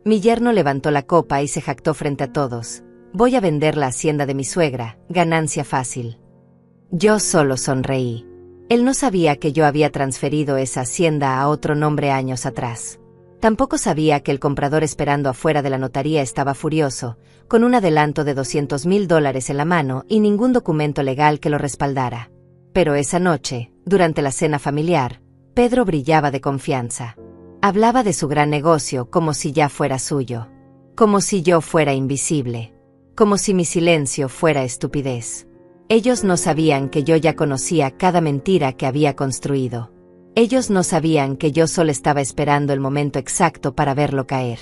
Mi yerno levantó la copa y se jactó frente a todos. Voy a vender la hacienda de mi suegra, ganancia fácil. Yo solo sonreí. Él no sabía que yo había transferido esa hacienda a otro nombre años atrás. Tampoco sabía que el comprador esperando afuera de la notaría estaba furioso, con un adelanto de $200,000 en la mano y ningún documento legal que lo respaldara. Pero esa noche, durante la cena familiar, Pedro brillaba de confianza. Hablaba de su gran negocio como si ya fuera suyo. Como si yo fuera invisible. Como si mi silencio fuera estupidez. Ellos no sabían que yo ya conocía cada mentira que había construido. Ellos no sabían que yo solo estaba esperando el momento exacto para verlo caer.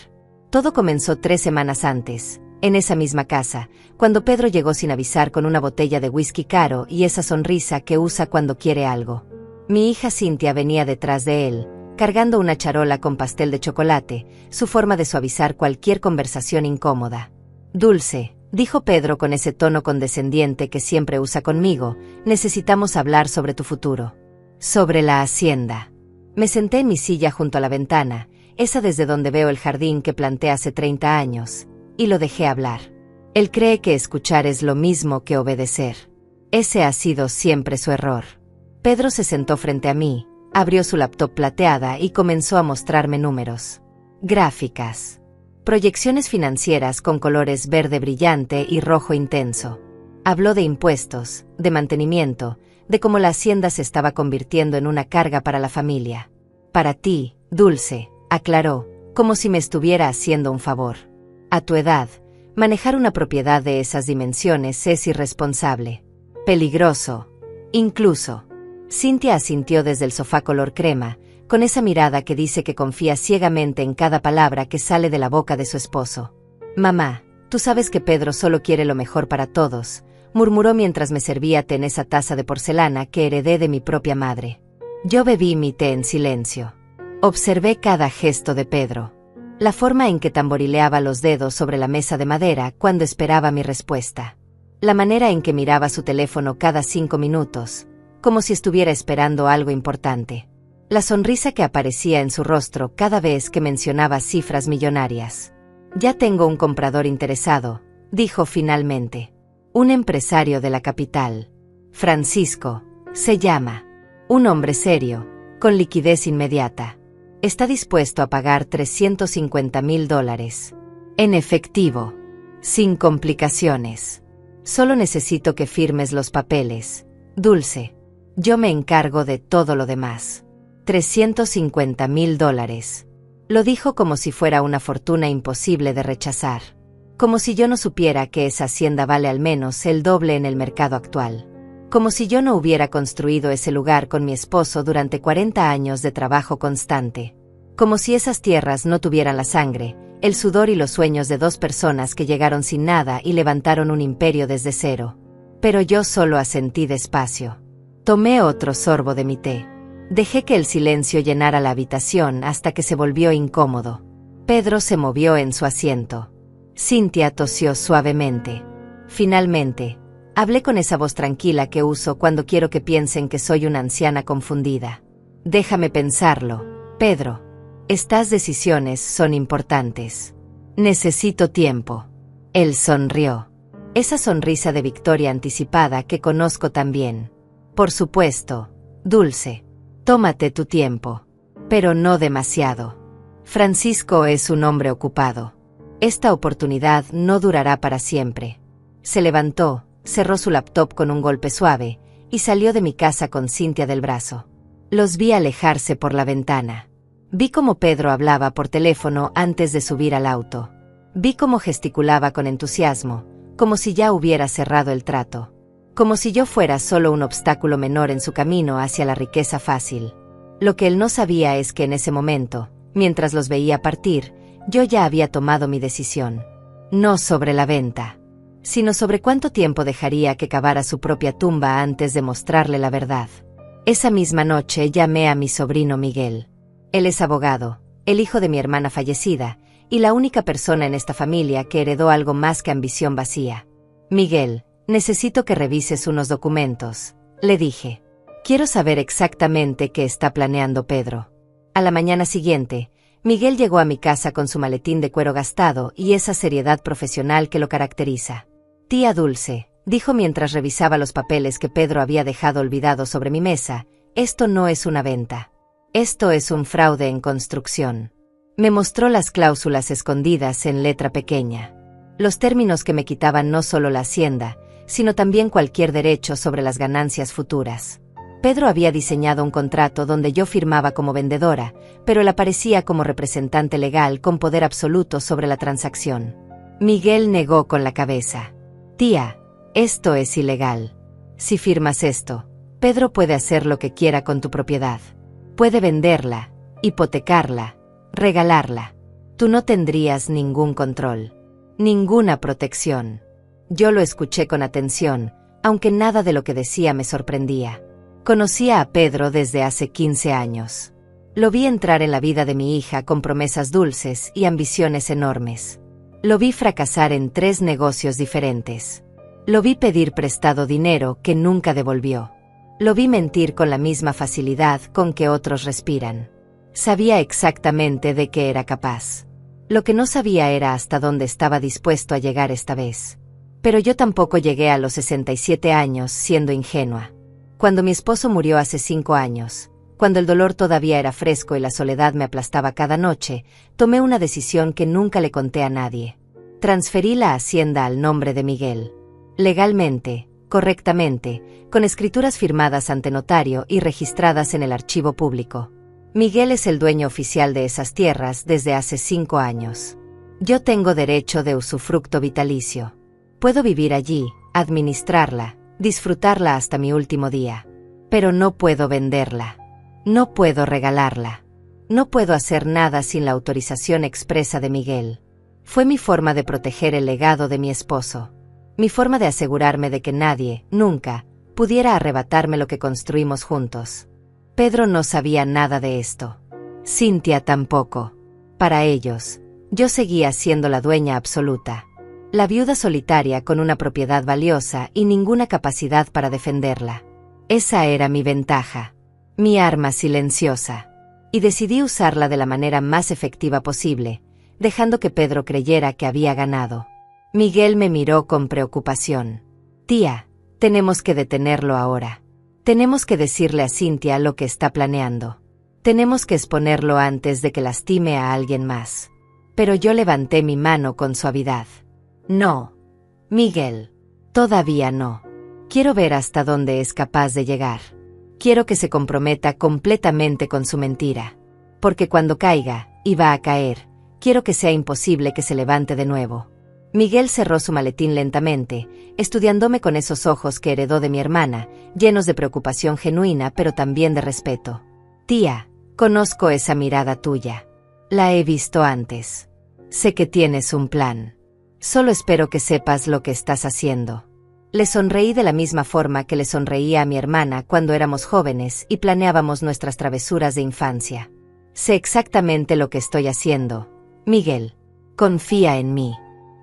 Todo comenzó 3 semanas antes, en esa misma casa, cuando Pedro llegó sin avisar con una botella de whisky caro y esa sonrisa que usa cuando quiere algo. Mi hija Cynthia venía detrás de él, cargando una charola con pastel de chocolate, su forma de suavizar cualquier conversación incómoda. Dulce, dijo Pedro con ese tono condescendiente que siempre usa conmigo, necesitamos hablar sobre tu futuro. Sobre la hacienda. Me senté en mi silla junto a la ventana, esa desde donde veo el jardín que planté hace 30 años, y lo dejé hablar. Él cree que escuchar es lo mismo que obedecer. Ese ha sido siempre su error. Pedro se sentó frente a mí, abrió su laptop plateada y comenzó a mostrarme números. Gráficas. Proyecciones financieras con colores verde brillante y rojo intenso. Habló de impuestos, de mantenimiento, de cómo la hacienda se estaba convirtiendo en una carga para la familia. Para ti, Dulce, aclaró, como si me estuviera haciendo un favor. A tu edad, manejar una propiedad de esas dimensiones es irresponsable. Peligroso. Incluso. Cynthia asintió desde el sofá color crema, con esa mirada que dice que confía ciegamente en cada palabra que sale de la boca de su esposo. Mamá, tú sabes que Pedro solo quiere lo mejor para todos, murmuró mientras me servía té en esa taza de porcelana que heredé de mi propia madre. Yo bebí mi té en silencio. Observé cada gesto de Pedro. La forma en que tamborileaba los dedos sobre la mesa de madera cuando esperaba mi respuesta. La manera en que miraba su teléfono cada 5 minutos, como si estuviera esperando algo importante. La sonrisa que aparecía en su rostro cada vez que mencionaba cifras millonarias. Ya tengo un comprador interesado, dijo finalmente. Un empresario de la capital. Francisco, se llama. Un hombre serio, con liquidez inmediata. Está dispuesto a pagar $350,000. En efectivo. Sin complicaciones. Solo necesito que firmes los papeles. Dulce. Yo me encargo de todo lo demás. $350,000. Lo dijo como si fuera una fortuna imposible de rechazar. Como si yo no supiera que esa hacienda vale al menos el doble en el mercado actual. Como si yo no hubiera construido ese lugar con mi esposo durante 40 años de trabajo constante. Como si esas tierras no tuvieran la sangre, el sudor y los sueños de 2 personas que llegaron sin nada y levantaron un imperio desde cero. Pero yo solo asentí despacio. Tomé otro sorbo de mi té. Dejé que el silencio llenara la habitación hasta que se volvió incómodo. Pedro se movió en su asiento. Cynthia tosió suavemente. Finalmente, hablé con esa voz tranquila que uso cuando quiero que piensen que soy una anciana confundida. Déjame pensarlo, Pedro. Estas decisiones son importantes. Necesito tiempo. Él sonrió. Esa sonrisa de victoria anticipada que conozco tan bien. Por supuesto, Dulce. Tómate tu tiempo. Pero no demasiado. Francisco es un hombre ocupado. Esta oportunidad no durará para siempre. Se levantó, cerró su laptop con un golpe suave, y salió de mi casa con Cynthia del brazo. Los vi alejarse por la ventana. Vi cómo Pedro hablaba por teléfono antes de subir al auto. Vi cómo gesticulaba con entusiasmo, como si ya hubiera cerrado el trato. Como si yo fuera solo un obstáculo menor en su camino hacia la riqueza fácil. Lo que él no sabía es que en ese momento, mientras los veía partir, yo ya había tomado mi decisión. No sobre la venta, sino sobre cuánto tiempo dejaría que cavara su propia tumba antes de mostrarle la verdad. Esa misma noche llamé a mi sobrino Miguel. Él es abogado, el hijo de mi hermana fallecida, y la única persona en esta familia que heredó algo más que ambición vacía. Miguel, necesito que revises unos documentos, le dije. Quiero saber exactamente qué está planeando Pedro. A la mañana siguiente, Miguel llegó a mi casa con su maletín de cuero gastado y esa seriedad profesional que lo caracteriza. Tía Dulce, dijo mientras revisaba los papeles que Pedro había dejado olvidados sobre mi mesa, esto no es una venta. Esto es un fraude en construcción. Me mostró las cláusulas escondidas en letra pequeña. Los términos que me quitaban no solo la hacienda, sino también cualquier derecho sobre las ganancias futuras. Pedro había diseñado un contrato donde yo firmaba como vendedora, pero él aparecía como representante legal con poder absoluto sobre la transacción. Miguel negó con la cabeza. Tía, esto es ilegal. Si firmas esto, Pedro puede hacer lo que quiera con tu propiedad. Puede venderla, hipotecarla, regalarla. Tú no tendrías ningún control, ninguna protección. Yo lo escuché con atención, aunque nada de lo que decía me sorprendía. Conocía a Pedro desde hace 15 años. Lo vi entrar en la vida de mi hija con promesas dulces y ambiciones enormes. Lo vi fracasar en 3 negocios diferentes. Lo vi pedir prestado dinero que nunca devolvió. Lo vi mentir con la misma facilidad con que otros respiran. Sabía exactamente de qué era capaz. Lo que no sabía era hasta dónde estaba dispuesto a llegar esta vez. Pero yo tampoco llegué a los 67 años siendo ingenua. Cuando mi esposo murió hace 5 años, cuando el dolor todavía era fresco y la soledad me aplastaba cada noche, tomé una decisión que nunca le conté a nadie. Transferí la hacienda al nombre de Miguel. Legalmente, correctamente, con escrituras firmadas ante notario y registradas en el archivo público. Miguel es el dueño oficial de esas tierras desde hace 5 años. Yo tengo derecho de usufructo vitalicio. Puedo vivir allí, administrarla, disfrutarla hasta mi último día. Pero no puedo venderla. No puedo regalarla. No puedo hacer nada sin la autorización expresa de Miguel. Fue mi forma de proteger el legado de mi esposo. Mi forma de asegurarme de que nadie, nunca, pudiera arrebatarme lo que construimos juntos. Pedro no sabía nada de esto. Cynthia tampoco. Para ellos, yo seguía siendo la dueña absoluta. La viuda solitaria con una propiedad valiosa y ninguna capacidad para defenderla. Esa era mi ventaja. Mi arma silenciosa. Y decidí usarla de la manera más efectiva posible, dejando que Pedro creyera que había ganado. Miguel me miró con preocupación. Tía, tenemos que detenerlo ahora. Tenemos que decirle a Cynthia lo que está planeando. Tenemos que exponerlo antes de que lastime a alguien más. Pero yo levanté mi mano con suavidad. No, Miguel, todavía no. Quiero ver hasta dónde es capaz de llegar. Quiero que se comprometa completamente con su mentira. Porque cuando caiga, y va a caer, quiero que sea imposible que se levante de nuevo. Miguel cerró su maletín lentamente, estudiándome con esos ojos que heredó de mi hermana, llenos de preocupación genuina pero también de respeto. Tía, conozco esa mirada tuya. La he visto antes. Sé que tienes un plan. Solo espero que sepas lo que estás haciendo. Le sonreí de la misma forma que le sonreía a mi hermana cuando éramos jóvenes y planeábamos nuestras travesuras de infancia. Sé exactamente lo que estoy haciendo. Miguel, confía en mí.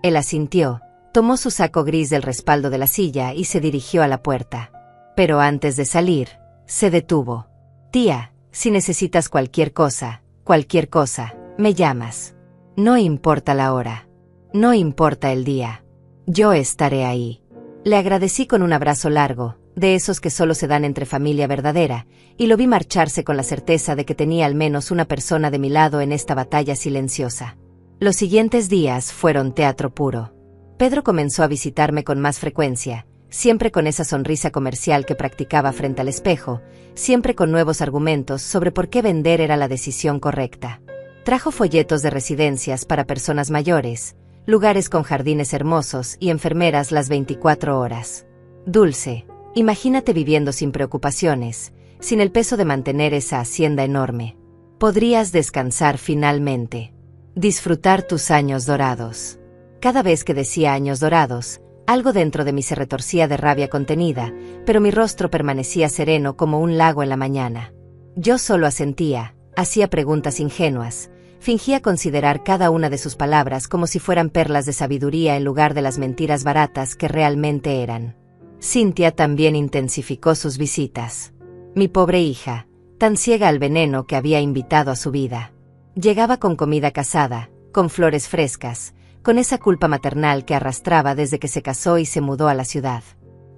Él asintió, tomó su saco gris del respaldo de la silla y se dirigió a la puerta. Pero antes de salir, se detuvo. Tía, si necesitas cualquier cosa, me llamas. No importa la hora. No importa el día. Yo estaré ahí. Le agradecí con un abrazo largo, de esos que solo se dan entre familia verdadera, y lo vi marcharse con la certeza de que tenía al menos una persona de mi lado en esta batalla silenciosa. Los siguientes días fueron teatro puro. Pedro comenzó a visitarme con más frecuencia, siempre con esa sonrisa comercial que practicaba frente al espejo, siempre con nuevos argumentos sobre por qué vender era la decisión correcta. Trajo folletos de residencias para personas mayores, lugares con jardines hermosos y enfermeras las 24 horas. Dulce, imagínate viviendo sin preocupaciones, sin el peso de mantener esa hacienda enorme. Podrías descansar finalmente. Disfrutar tus años dorados. Cada vez que decía años dorados, algo dentro de mí se retorcía de rabia contenida, pero mi rostro permanecía sereno como un lago en la mañana. Yo solo asentía, hacía preguntas ingenuas, fingía considerar cada una de sus palabras como si fueran perlas de sabiduría en lugar de las mentiras baratas que realmente eran. Cynthia también intensificó sus visitas. Mi pobre hija, tan ciega al veneno que había invitado a su vida. Llegaba con comida casada, con flores frescas, con esa culpa maternal que arrastraba desde que se casó y se mudó a la ciudad.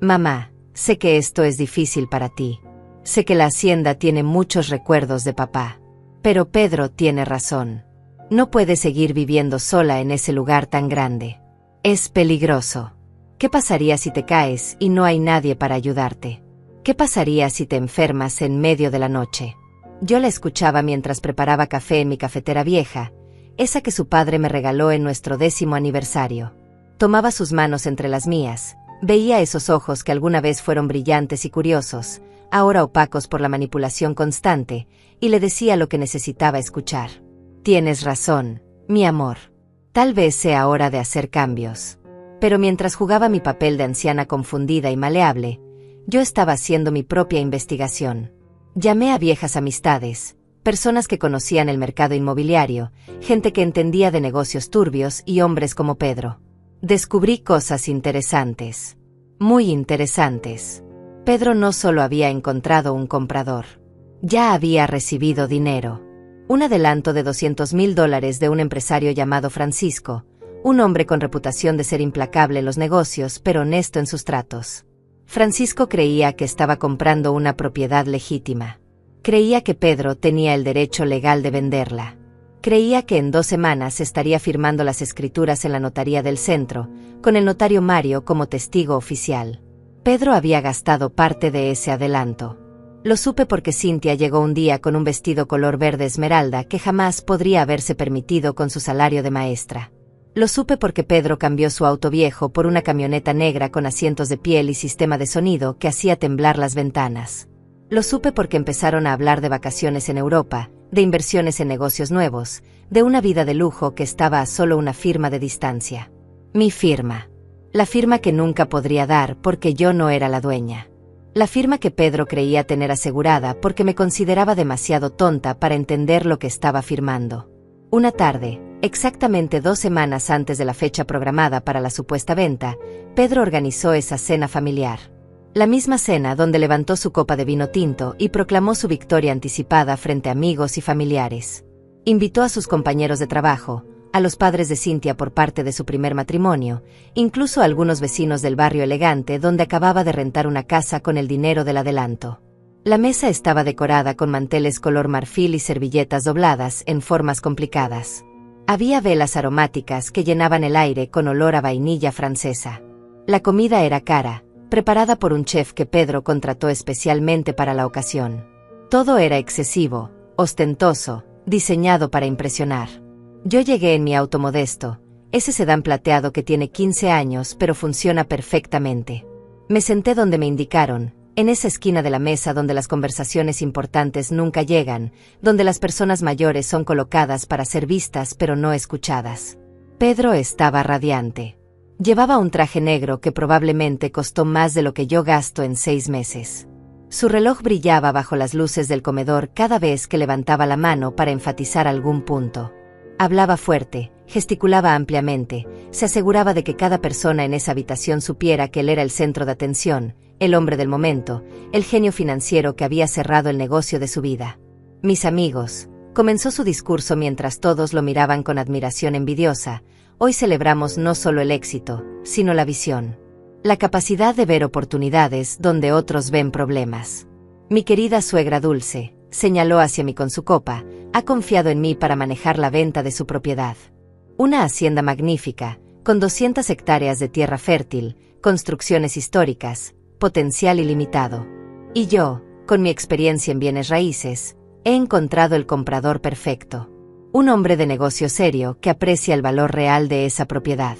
Mamá, sé que esto es difícil para ti. Sé que la hacienda tiene muchos recuerdos de papá. Pero Pedro tiene razón. No puedes seguir viviendo sola en ese lugar tan grande. Es peligroso. ¿Qué pasaría si te caes y no hay nadie para ayudarte? ¿Qué pasaría si te enfermas en medio de la noche? Yo la escuchaba mientras preparaba café en mi cafetera vieja, esa que su padre me regaló en nuestro 10º aniversario. Tomaba sus manos entre las mías, veía esos ojos que alguna vez fueron brillantes y curiosos, ahora opacos por la manipulación constante, y le decía lo que necesitaba escuchar. Tienes razón, mi amor. Tal vez sea hora de hacer cambios. Pero mientras jugaba mi papel de anciana confundida y maleable, yo estaba haciendo mi propia investigación. Llamé a viejas amistades, personas que conocían el mercado inmobiliario, gente que entendía de negocios turbios y hombres como Pedro. Descubrí cosas interesantes. Muy interesantes. Pedro no solo había encontrado un comprador. Ya había recibido dinero. Un adelanto de $200,000 de un empresario llamado Francisco, un hombre con reputación de ser implacable en los negocios pero honesto en sus tratos. Francisco creía que estaba comprando una propiedad legítima. Creía que Pedro tenía el derecho legal de venderla. Creía que en 2 semanas estaría firmando las escrituras en la notaría del centro, con el notario Mario como testigo oficial. Pedro había gastado parte de ese adelanto. Lo supe porque Cynthia llegó un día con un vestido color verde esmeralda que jamás podría haberse permitido con su salario de maestra. Lo supe porque Pedro cambió su auto viejo por una camioneta negra con asientos de piel y sistema de sonido que hacía temblar las ventanas. Lo supe porque empezaron a hablar de vacaciones en Europa, de inversiones en negocios nuevos, de una vida de lujo que estaba a solo una firma de distancia. Mi firma. La firma que nunca podría dar porque yo no era la dueña. La firma que Pedro creía tener asegurada porque me consideraba demasiado tonta para entender lo que estaba firmando. Una tarde, exactamente 2 semanas antes de la fecha programada para la supuesta venta, Pedro organizó esa cena familiar. La misma cena donde levantó su copa de vino tinto y proclamó su victoria anticipada frente a amigos y familiares. Invitó a sus compañeros de trabajo, a los padres de Cynthia por parte de su primer matrimonio, incluso a algunos vecinos del barrio elegante donde acababa de rentar una casa con el dinero del adelanto. La mesa estaba decorada con manteles color marfil y servilletas dobladas en formas complicadas. Había velas aromáticas que llenaban el aire con olor a vainilla francesa. La comida era cara, preparada por un chef que Pedro contrató especialmente para la ocasión. Todo era excesivo, ostentoso, diseñado para impresionar. Yo llegué en mi auto modesto, ese sedán plateado que tiene 15 años pero funciona perfectamente. Me senté donde me indicaron, en esa esquina de la mesa donde las conversaciones importantes nunca llegan, donde las personas mayores son colocadas para ser vistas pero no escuchadas. Pedro estaba radiante. Llevaba un traje negro que probablemente costó más de lo que yo gasto en 6 meses. Su reloj brillaba bajo las luces del comedor cada vez que levantaba la mano para enfatizar algún punto. Hablaba fuerte, gesticulaba ampliamente, se aseguraba de que cada persona en esa habitación supiera que él era el centro de atención, el hombre del momento, el genio financiero que había cerrado el negocio de su vida. Mis amigos, comenzó su discurso mientras todos lo miraban con admiración envidiosa, hoy celebramos no solo el éxito, sino la visión. La capacidad de ver oportunidades donde otros ven problemas. Mi querida suegra Dulce, señaló hacia mí con su copa, ha confiado en mí para manejar la venta de su propiedad. Una hacienda magnífica, con 200 hectáreas de tierra fértil, construcciones históricas, potencial ilimitado. Y yo, con mi experiencia en bienes raíces, he encontrado el comprador perfecto. Un hombre de negocio serio que aprecia el valor real de esa propiedad.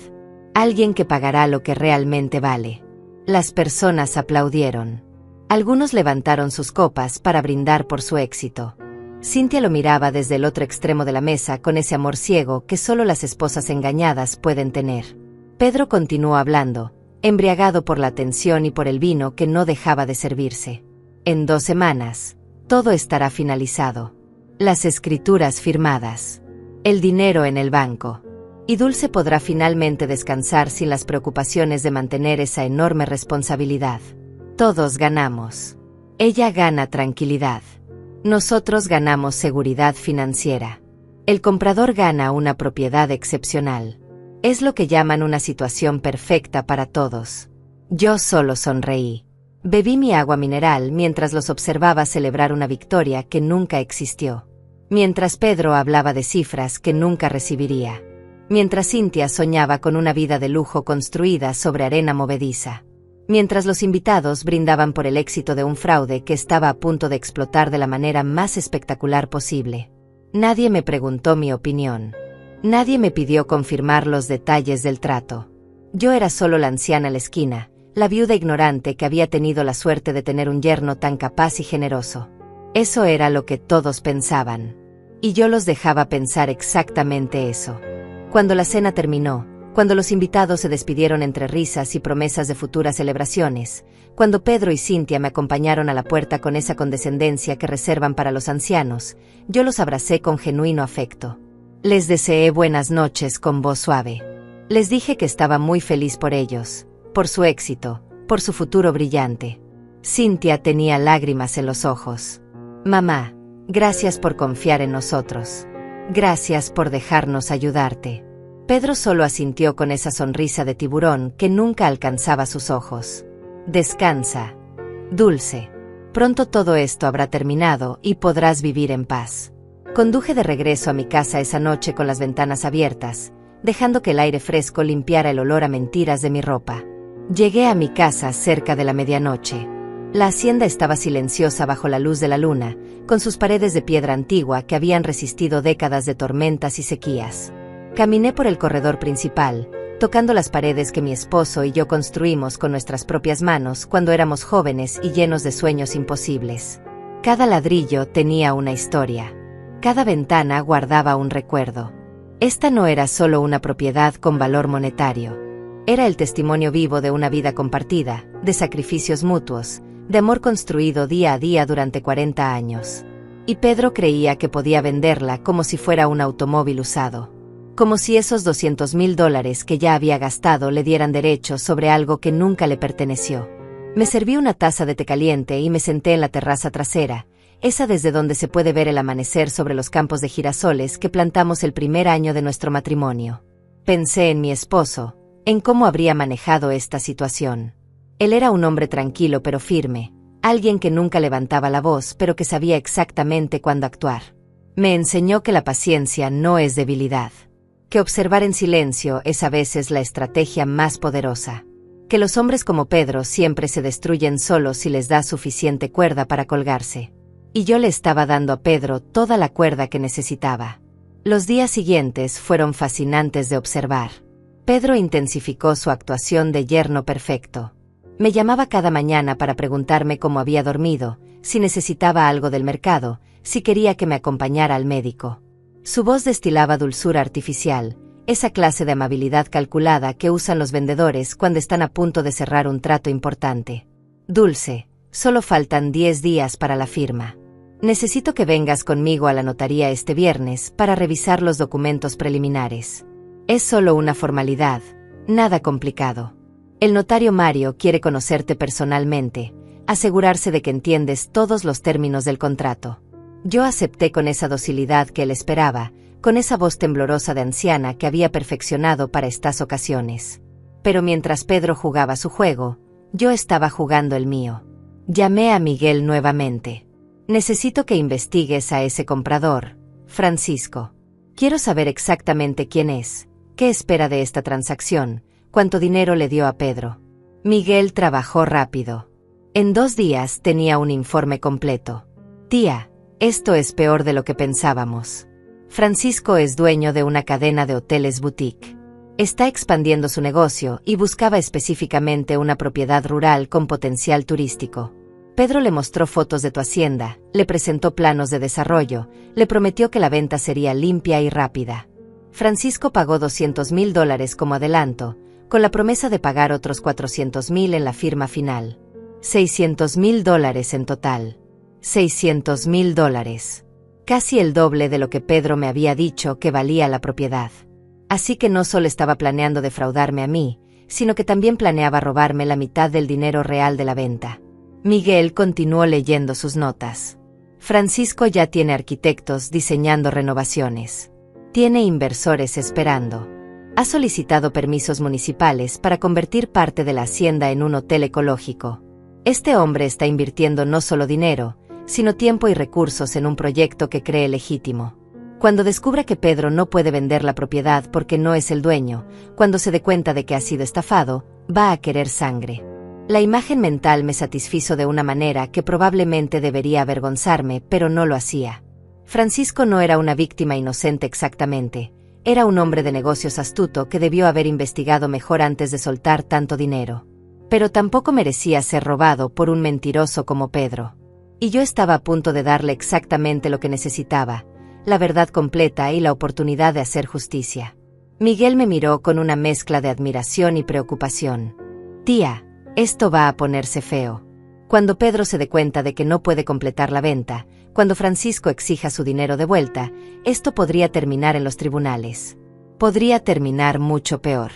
Alguien que pagará lo que realmente vale. Las personas aplaudieron. Algunos levantaron sus copas para brindar por su éxito. Cynthia lo miraba desde el otro extremo de la mesa con ese amor ciego que solo las esposas engañadas pueden tener. Pedro continuó hablando, embriagado por la atención y por el vino que no dejaba de servirse. En 2 semanas, todo estará finalizado. Las escrituras firmadas. El dinero en el banco. Y Dulce podrá finalmente descansar sin las preocupaciones de mantener esa enorme responsabilidad. Todos ganamos. Ella gana tranquilidad. Nosotros ganamos seguridad financiera. El comprador gana una propiedad excepcional. Es lo que llaman una situación perfecta para todos. Yo solo sonreí. Bebí mi agua mineral mientras los observaba celebrar una victoria que nunca existió. Mientras Pedro hablaba de cifras que nunca recibiría. Mientras Cynthia soñaba con una vida de lujo construida sobre arena movediza. Mientras los invitados brindaban por el éxito de un fraude que estaba a punto de explotar de la manera más espectacular posible. Nadie me preguntó mi opinión. Nadie me pidió confirmar los detalles del trato. Yo era solo la anciana a la esquina, la viuda ignorante que había tenido la suerte de tener un yerno tan capaz y generoso. Eso era lo que todos pensaban. Y yo los dejaba pensar exactamente eso. Cuando la cena terminó, cuando los invitados se despidieron entre risas y promesas de futuras celebraciones, cuando Pedro y Cynthia me acompañaron a la puerta con esa condescendencia que reservan para los ancianos, yo los abracé con genuino afecto. Les deseé buenas noches con voz suave. Les dije que estaba muy feliz por ellos, por su éxito, por su futuro brillante. Cynthia tenía lágrimas en los ojos. Mamá, gracias por confiar en nosotros. Gracias por dejarnos ayudarte. Pedro solo asintió con esa sonrisa de tiburón que nunca alcanzaba sus ojos. Descansa, Dulce. Pronto todo esto habrá terminado y podrás vivir en paz. Conduje de regreso a mi casa esa noche con las ventanas abiertas, dejando que el aire fresco limpiara el olor a mentiras de mi ropa. Llegué a mi casa cerca de la medianoche. La hacienda estaba silenciosa bajo la luz de la luna, con sus paredes de piedra antigua que habían resistido décadas de tormentas y sequías. Caminé por el corredor principal, tocando las paredes que mi esposo y yo construimos con nuestras propias manos cuando éramos jóvenes y llenos de sueños imposibles. Cada ladrillo tenía una historia. Cada ventana guardaba un recuerdo. Esta no era solo una propiedad con valor monetario. Era el testimonio vivo de una vida compartida, de sacrificios mutuos, de amor construido día a día durante 40 años. Y Pedro creía que podía venderla como si fuera un automóvil usado. Como si esos $200,000 que ya había gastado le dieran derechos sobre algo que nunca le perteneció. Me serví una taza de té caliente y me senté en la terraza trasera, esa desde donde se puede ver el amanecer sobre los campos de girasoles que plantamos el primer año de nuestro matrimonio. Pensé en mi esposo, en cómo habría manejado esta situación. Él era un hombre tranquilo pero firme, alguien que nunca levantaba la voz pero que sabía exactamente cuándo actuar. Me enseñó que la paciencia no es debilidad. Que observar en silencio es a veces la estrategia más poderosa. Que los hombres como Pedro siempre se destruyen solos si les da suficiente cuerda para colgarse. Y yo le estaba dando a Pedro toda la cuerda que necesitaba. Los días siguientes fueron fascinantes de observar. Pedro intensificó su actuación de yerno perfecto. Me llamaba cada mañana para preguntarme cómo había dormido, si necesitaba algo del mercado, si quería que me acompañara al médico. Su voz destilaba dulzura artificial, esa clase de amabilidad calculada que usan los vendedores cuando están a punto de cerrar un trato importante. Dulce, solo faltan 10 días para la firma. Necesito que vengas conmigo a la notaría este viernes para revisar los documentos preliminares. Es solo una formalidad, nada complicado. El notario Mario quiere conocerte personalmente, asegurarse de que entiendes todos los términos del contrato. Yo acepté con esa docilidad que él esperaba, con esa voz temblorosa de anciana que había perfeccionado para estas ocasiones. Pero mientras Pedro jugaba su juego, yo estaba jugando el mío. Llamé a Miguel nuevamente. Necesito que investigues a ese comprador, Francisco. Quiero saber exactamente quién es, qué espera de esta transacción, cuánto dinero le dio a Pedro. Miguel trabajó rápido. En 2 días tenía un informe completo. Tía, esto es peor de lo que pensábamos. Francisco es dueño de una cadena de hoteles boutique. Está expandiendo su negocio y buscaba específicamente una propiedad rural con potencial turístico. Pedro le mostró fotos de tu hacienda, le presentó planos de desarrollo, le prometió que la venta sería limpia y rápida. Francisco pagó $200,000 como adelanto, con la promesa de pagar otros $400,000 en la firma final. $600,000 en total. $600,000. Casi el doble de lo que Pedro me había dicho que valía la propiedad. Así que no solo estaba planeando defraudarme a mí, sino que también planeaba robarme la mitad del dinero real de la venta. Miguel continuó leyendo sus notas. Francisco ya tiene arquitectos diseñando renovaciones. Tiene inversores esperando. Ha solicitado permisos municipales para convertir parte de la hacienda en un hotel ecológico. Este hombre está invirtiendo no solo dinero, sino tiempo y recursos en un proyecto que cree legítimo. Cuando descubra que Pedro no puede vender la propiedad porque no es el dueño, cuando se dé cuenta de que ha sido estafado, va a querer sangre. La imagen mental me satisfizo de una manera que probablemente debería avergonzarme, pero no lo hacía. Francisco no era una víctima inocente exactamente. Era un hombre de negocios astuto que debió haber investigado mejor antes de soltar tanto dinero. Pero tampoco merecía ser robado por un mentiroso como Pedro. Y yo estaba a punto de darle exactamente lo que necesitaba, la verdad completa y la oportunidad de hacer justicia. Miguel me miró con una mezcla de admiración y preocupación. Tía, esto va a ponerse feo. Cuando Pedro se dé cuenta de que no puede completar la venta, cuando Francisco exija su dinero de vuelta, esto podría terminar en los tribunales. Podría terminar mucho peor.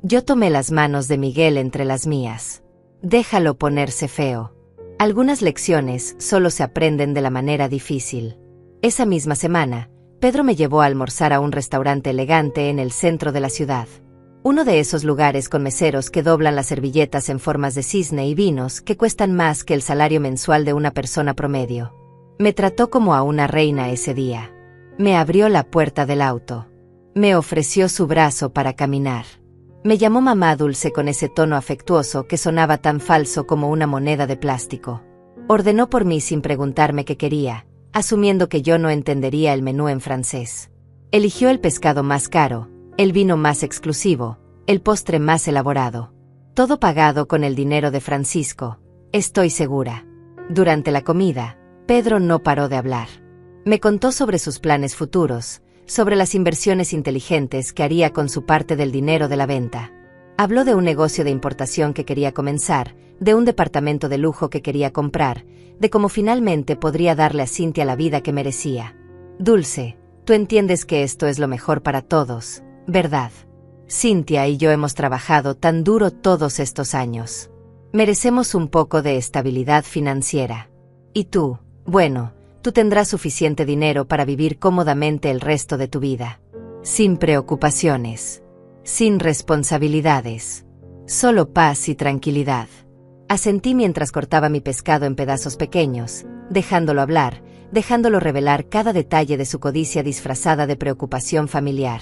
Yo tomé las manos de Miguel entre las mías. Déjalo ponerse feo. Algunas lecciones solo se aprenden de la manera difícil. Esa misma semana, Pedro me llevó a almorzar a un restaurante elegante en el centro de la ciudad. Uno de esos lugares con meseros que doblan las servilletas en formas de cisne y vinos que cuestan más que el salario mensual de una persona promedio. Me trató como a una reina ese día. Me abrió la puerta del auto. Me ofreció su brazo para caminar. Me llamó mamá dulce con ese tono afectuoso que sonaba tan falso como una moneda de plástico. Ordenó por mí sin preguntarme qué quería, asumiendo que yo no entendería el menú en francés. Eligió el pescado más caro, el vino más exclusivo, el postre más elaborado. Todo pagado con el dinero de Francisco, estoy segura. Durante la comida, Pedro no paró de hablar. Me contó sobre sus planes futuros, sobre las inversiones inteligentes que haría con su parte del dinero de la venta. Habló de un negocio de importación que quería comenzar, de un departamento de lujo que quería comprar, de cómo finalmente podría darle a Cintia la vida que merecía. Dulce, tú entiendes que esto es lo mejor para todos, ¿verdad? Cintia y yo hemos trabajado tan duro todos estos años. Merecemos un poco de estabilidad financiera. Y tú, bueno, tú tendrás suficiente dinero para vivir cómodamente el resto de tu vida. Sin preocupaciones. Sin responsabilidades. Solo paz y tranquilidad. Asentí mientras cortaba mi pescado en pedazos pequeños, dejándolo hablar, dejándolo revelar cada detalle de su codicia disfrazada de preocupación familiar.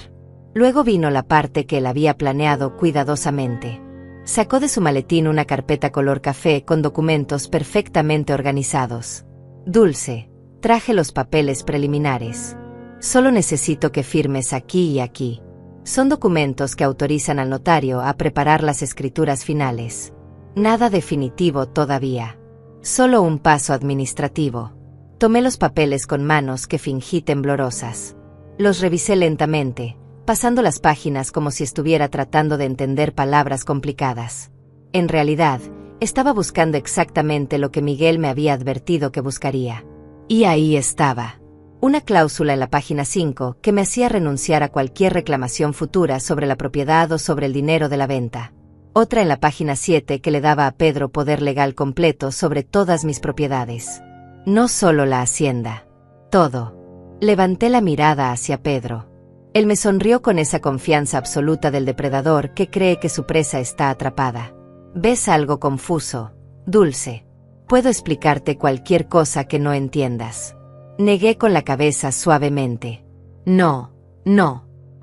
Luego vino la parte que él había planeado cuidadosamente. Sacó de su maletín una carpeta color café con documentos perfectamente organizados. Dulce, traje los papeles preliminares. Solo necesito que firmes aquí y aquí. Son documentos que autorizan al notario a preparar las escrituras finales. Nada definitivo todavía. Solo un paso administrativo. Tomé los papeles con manos que fingí temblorosas. Los revisé lentamente, pasando las páginas como si estuviera tratando de entender palabras complicadas. En realidad, estaba buscando exactamente lo que Miguel me había advertido que buscaría. Y ahí estaba. Una cláusula en la página 5 que me hacía renunciar a cualquier reclamación futura sobre la propiedad o sobre el dinero de la venta. Otra en la página 7 que le daba a Pedro poder legal completo sobre todas mis propiedades. No solo la hacienda. Todo. Levanté la mirada hacia Pedro. Él me sonrió con esa confianza absoluta del depredador que cree que su presa está atrapada. ¿Ves algo confuso, Dulce? Puedo explicarte cualquier cosa que no entiendas. Negué con la cabeza suavemente. No.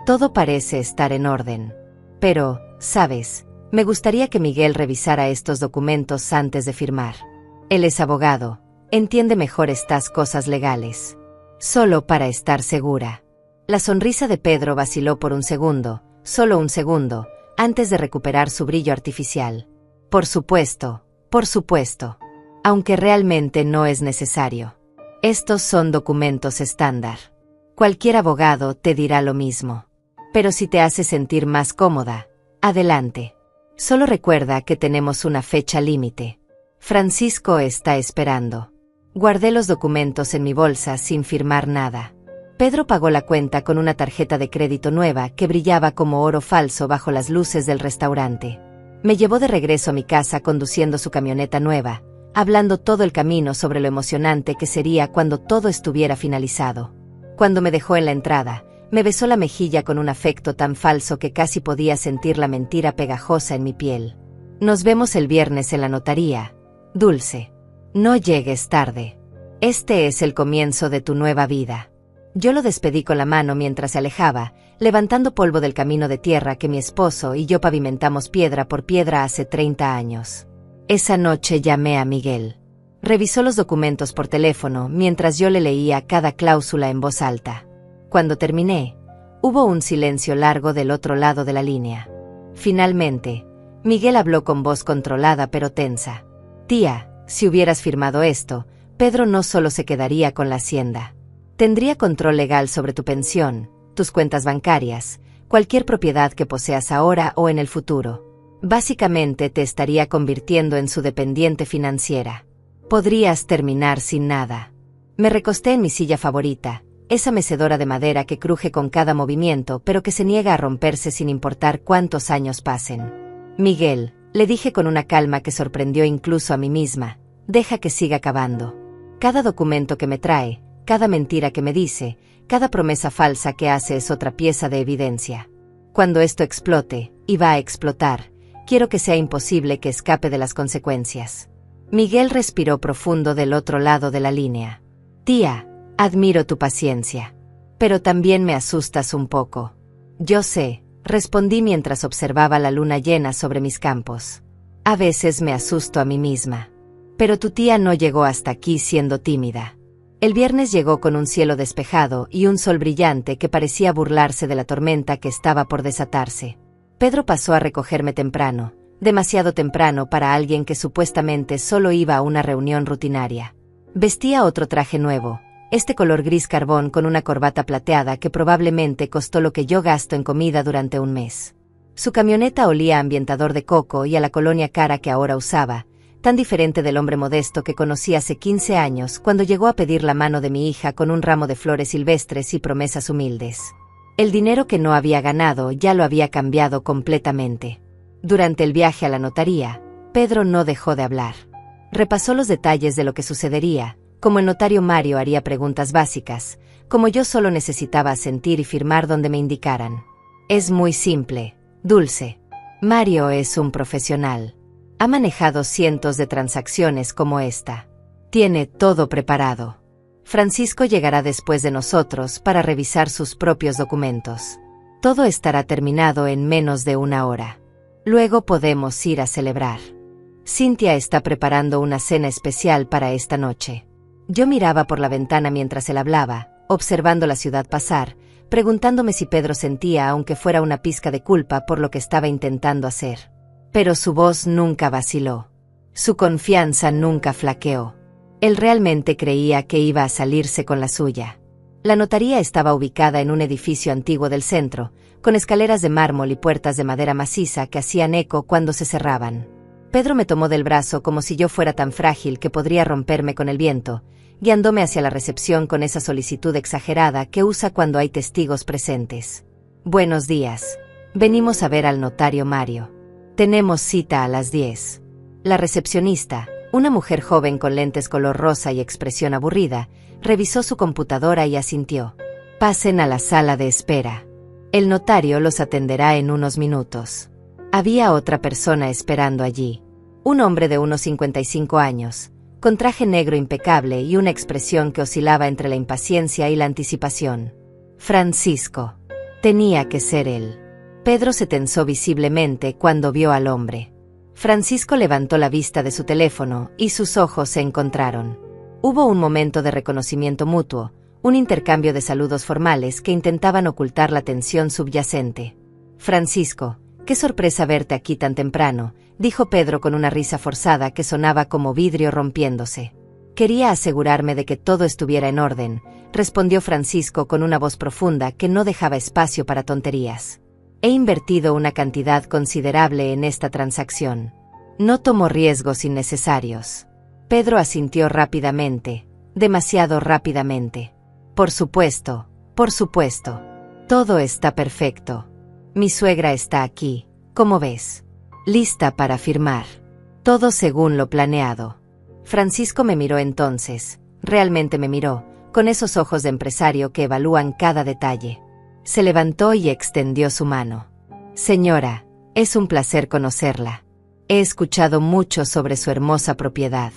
Todo parece estar en orden. Pero, ¿sabes? Me gustaría que Miguel revisara estos documentos antes de firmar. Él es abogado, entiende mejor estas cosas legales. Solo para estar segura. La sonrisa de Pedro vaciló por un segundo, solo un segundo, antes de recuperar su brillo artificial. Por supuesto. Aunque realmente no es necesario. Estos son documentos estándar. Cualquier abogado te dirá lo mismo. Pero si te hace sentir más cómoda, adelante. Solo recuerda que tenemos una fecha límite. Francisco está esperando. Guardé los documentos en mi bolsa sin firmar nada. Pedro pagó la cuenta con una tarjeta de crédito nueva que brillaba como oro falso bajo las luces del restaurante. Me llevó de regreso a mi casa conduciendo su camioneta nueva, hablando todo el camino sobre lo emocionante que sería cuando todo estuviera finalizado. Cuando me dejó en la entrada, Me besó la mejilla con un afecto tan falso que casi podía sentir la mentira pegajosa en mi piel. Nos vemos el viernes en la notaría, Dulce. No llegues tarde. Este es el comienzo de tu nueva vida. Yo lo despedí con la mano mientras se alejaba, levantando polvo del camino de tierra que mi esposo y yo pavimentamos piedra por piedra hace 30 años. Esa noche llamé a Miguel. Revisó los documentos por teléfono mientras yo le leía cada cláusula en voz alta. Cuando terminé, hubo un silencio largo del otro lado de la línea. Finalmente, Miguel habló con voz controlada pero tensa. Tía, si hubieras firmado esto, Pedro no solo se quedaría con la hacienda. Tendría control legal sobre tu pensión, tus cuentas bancarias, cualquier propiedad que poseas ahora o en el futuro. Básicamente te estaría convirtiendo en su dependiente financiera. Podrías terminar sin nada. Me recosté en mi silla favorita, esa mecedora de madera que cruje con cada movimiento pero que se niega a romperse sin importar cuántos años pasen. Miguel, le dije con una calma que sorprendió incluso a mí misma, deja que siga cavando. Cada documento que me trae, cada mentira que me dice, cada promesa falsa que hace es otra pieza de evidencia. Cuando esto explote, y va a explotar, quiero que sea imposible que escape de las consecuencias. Miguel respiró profundo del otro lado de la línea. Tía, admiro tu paciencia. Pero también me asustas un poco. Yo sé, respondí mientras observaba la luna llena sobre mis campos. A veces me asusto a mí misma. Pero tu tía no llegó hasta aquí siendo tímida. El viernes llegó con un cielo despejado y un sol brillante que parecía burlarse de la tormenta que estaba por desatarse. Pedro pasó a recogerme temprano, demasiado temprano para alguien que supuestamente solo iba a una reunión rutinaria. Vestía otro traje nuevo, este color gris carbón con una corbata plateada que probablemente costó lo que yo gasto en comida durante un mes. Su camioneta olía a ambientador de coco y a la colonia cara que ahora usaba, tan diferente del hombre modesto que conocí hace 15 años cuando llegó a pedir la mano de mi hija con un ramo de flores silvestres y promesas humildes. El dinero que no había ganado ya lo había cambiado completamente. Durante el viaje a la notaría, Pedro no dejó de hablar. Repasó los detalles de lo que sucedería, como el notario Mario haría preguntas básicas, como yo solo necesitaba asentir y firmar donde me indicaran. Es muy simple, Dulce. Mario es un profesional. Ha manejado cientos de transacciones como esta. Tiene todo preparado. Francisco llegará después de nosotros para revisar sus propios documentos. Todo estará terminado en menos de una hora. Luego podemos ir a celebrar. Cintia está preparando una cena especial para esta noche. Yo miraba por la ventana mientras él hablaba, observando la ciudad pasar, preguntándome si Pedro sentía aunque fuera una pizca de culpa por lo que estaba intentando hacer. Pero su voz nunca vaciló. Su confianza nunca flaqueó. Él realmente creía que iba a salirse con la suya. La notaría estaba ubicada en un edificio antiguo del centro, con escaleras de mármol y puertas de madera maciza que hacían eco cuando se cerraban. Pedro me tomó del brazo como si yo fuera tan frágil que podría romperme con el viento, guiándome hacia la recepción con esa solicitud exagerada que usa cuando hay testigos presentes. Buenos días. Venimos a ver al notario Mario. Tenemos cita a las 10. La recepcionista, una mujer joven con lentes color rosa y expresión aburrida, revisó su computadora y asintió. Pasen a la sala de espera. El notario los atenderá en unos minutos. Había otra persona esperando allí. Un hombre de unos 55 años, con traje negro impecable y una expresión que oscilaba entre la impaciencia y la anticipación. Francisco. Tenía que ser él. Pedro se tensó visiblemente cuando vio al hombre. Francisco levantó la vista de su teléfono y sus ojos se encontraron. Hubo un momento de reconocimiento mutuo, un intercambio de saludos formales que intentaban ocultar la tensión subyacente. Francisco, qué sorpresa verte aquí tan temprano, dijo Pedro con una risa forzada que sonaba como vidrio rompiéndose. Quería asegurarme de que todo estuviera en orden, respondió Francisco con una voz profunda que no dejaba espacio para tonterías. He invertido una cantidad considerable en esta transacción. No tomo riesgos innecesarios. Pedro asintió rápidamente, demasiado rápidamente. Por supuesto, todo está perfecto. Mi suegra está aquí, como ves, lista para firmar. Todo según lo planeado. Francisco me miró entonces, realmente me miró, con esos ojos de empresario que evalúan cada detalle. Se levantó y extendió su mano. Señora, es un placer conocerla. He escuchado mucho sobre su hermosa propiedad.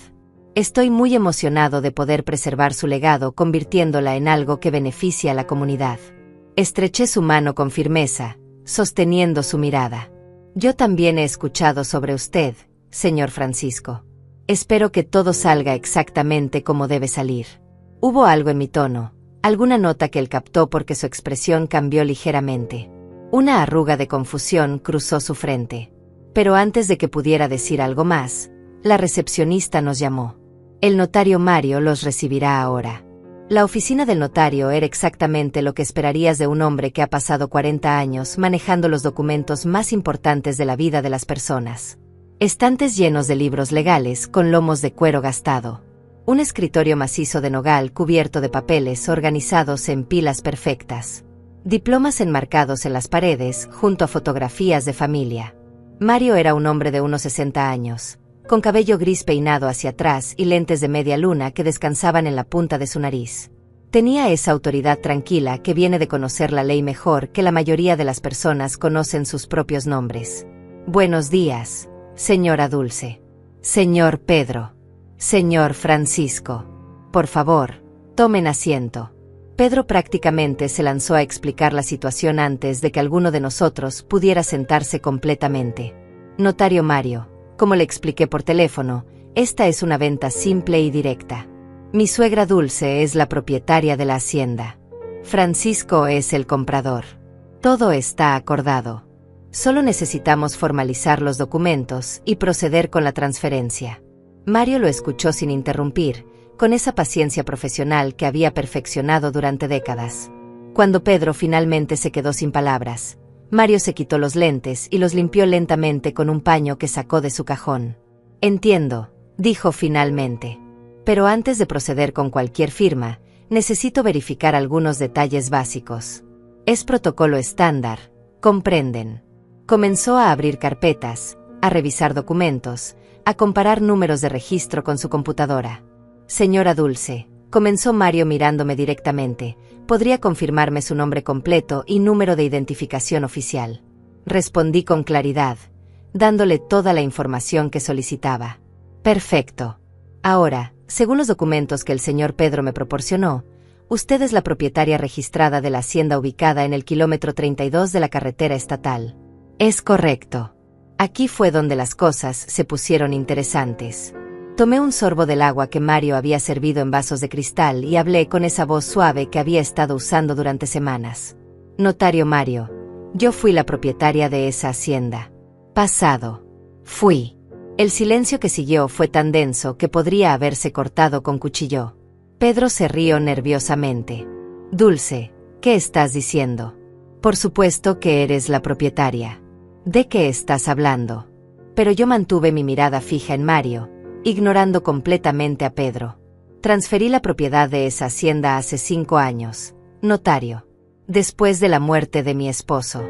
Estoy muy emocionado de poder preservar su legado convirtiéndola en algo que beneficie a la comunidad. Estreché su mano con firmeza, sosteniendo su mirada. Yo también he escuchado sobre usted, señor Francisco. Espero que todo salga exactamente como debe salir. Hubo algo en mi tono, alguna nota que él captó porque su expresión cambió ligeramente. Una arruga de confusión cruzó su frente. Pero antes de que pudiera decir algo más, la recepcionista nos llamó. El notario Mario los recibirá ahora. La oficina del notario era exactamente lo que esperarías de un hombre que ha pasado 40 años manejando los documentos más importantes de la vida de las personas. Estantes llenos de libros legales con lomos de cuero gastado. Un escritorio macizo de nogal cubierto de papeles organizados en pilas perfectas. Diplomas enmarcados en las paredes junto a fotografías de familia. Mario era un hombre de unos 60 años, con cabello gris peinado hacia atrás y lentes de media luna que descansaban en la punta de su nariz. Tenía esa autoridad tranquila que viene de conocer la ley mejor que la mayoría de las personas conocen sus propios nombres. Buenos días, señora Dulce. Señor Pedro. Señor Francisco. Por favor, tomen asiento. Pedro prácticamente se lanzó a explicar la situación antes de que alguno de nosotros pudiera sentarse completamente. Notario Mario, como le expliqué por teléfono, esta es una venta simple y directa. Mi suegra Dulce es la propietaria de la hacienda. Francisco es el comprador. Todo está acordado. Solo necesitamos formalizar los documentos y proceder con la transferencia. Mario lo escuchó sin interrumpir, con esa paciencia profesional que había perfeccionado durante décadas. Cuando Pedro finalmente se quedó sin palabras, Mario se quitó los lentes y los limpió lentamente con un paño que sacó de su cajón. Entiendo, dijo finalmente. Pero antes de proceder con cualquier firma, necesito verificar algunos detalles básicos. Es protocolo estándar, comprenden. Comenzó a abrir carpetas, a revisar documentos, a comparar números de registro con su computadora. Señora Dulce, comenzó Mario mirándome directamente, ¿podría confirmarme su nombre completo y número de identificación oficial? Respondí con claridad, dándole toda la información que solicitaba. Perfecto. Ahora, según los documentos que el señor Pedro me proporcionó, usted es la propietaria registrada de la hacienda ubicada en el kilómetro 32 de la carretera estatal. Es correcto. Aquí fue donde las cosas se pusieron interesantes. Tomé un sorbo del agua que Mario había servido en vasos de cristal y hablé con esa voz suave que había estado usando durante semanas. Notario Mario, yo fui la propietaria de esa hacienda. Pasado. Fui. El silencio que siguió fue tan denso que podría haberse cortado con cuchillo. Pedro se rió nerviosamente. Dulce, ¿qué estás diciendo? Por supuesto que eres la propietaria. ¿De qué estás hablando? Pero yo mantuve mi mirada fija en Mario, ignorando completamente a Pedro. Transferí la propiedad de esa hacienda hace 5 años, notario. Después de la muerte de mi esposo.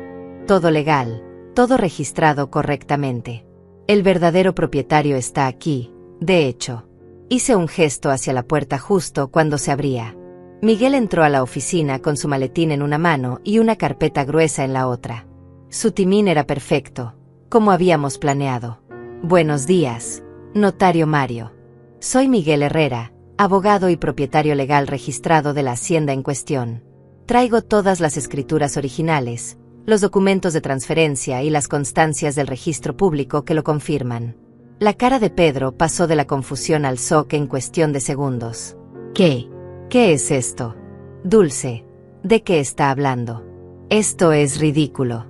Todo legal, todo registrado correctamente. El verdadero propietario está aquí, de hecho. Hice un gesto hacia la puerta justo cuando se abría. Miguel entró a la oficina con su maletín en una mano y una carpeta gruesa en la otra. Su timín era perfecto, como habíamos planeado. Buenos días, notario Mario. Soy Miguel Herrera, abogado y propietario legal registrado de la hacienda en cuestión. Traigo todas las escrituras originales, los documentos de transferencia y las constancias del registro público que lo confirman. La cara de Pedro pasó de la confusión al shock en cuestión de segundos. ¿Qué? ¿Qué es esto? Dulce, ¿de qué está hablando? Esto es ridículo.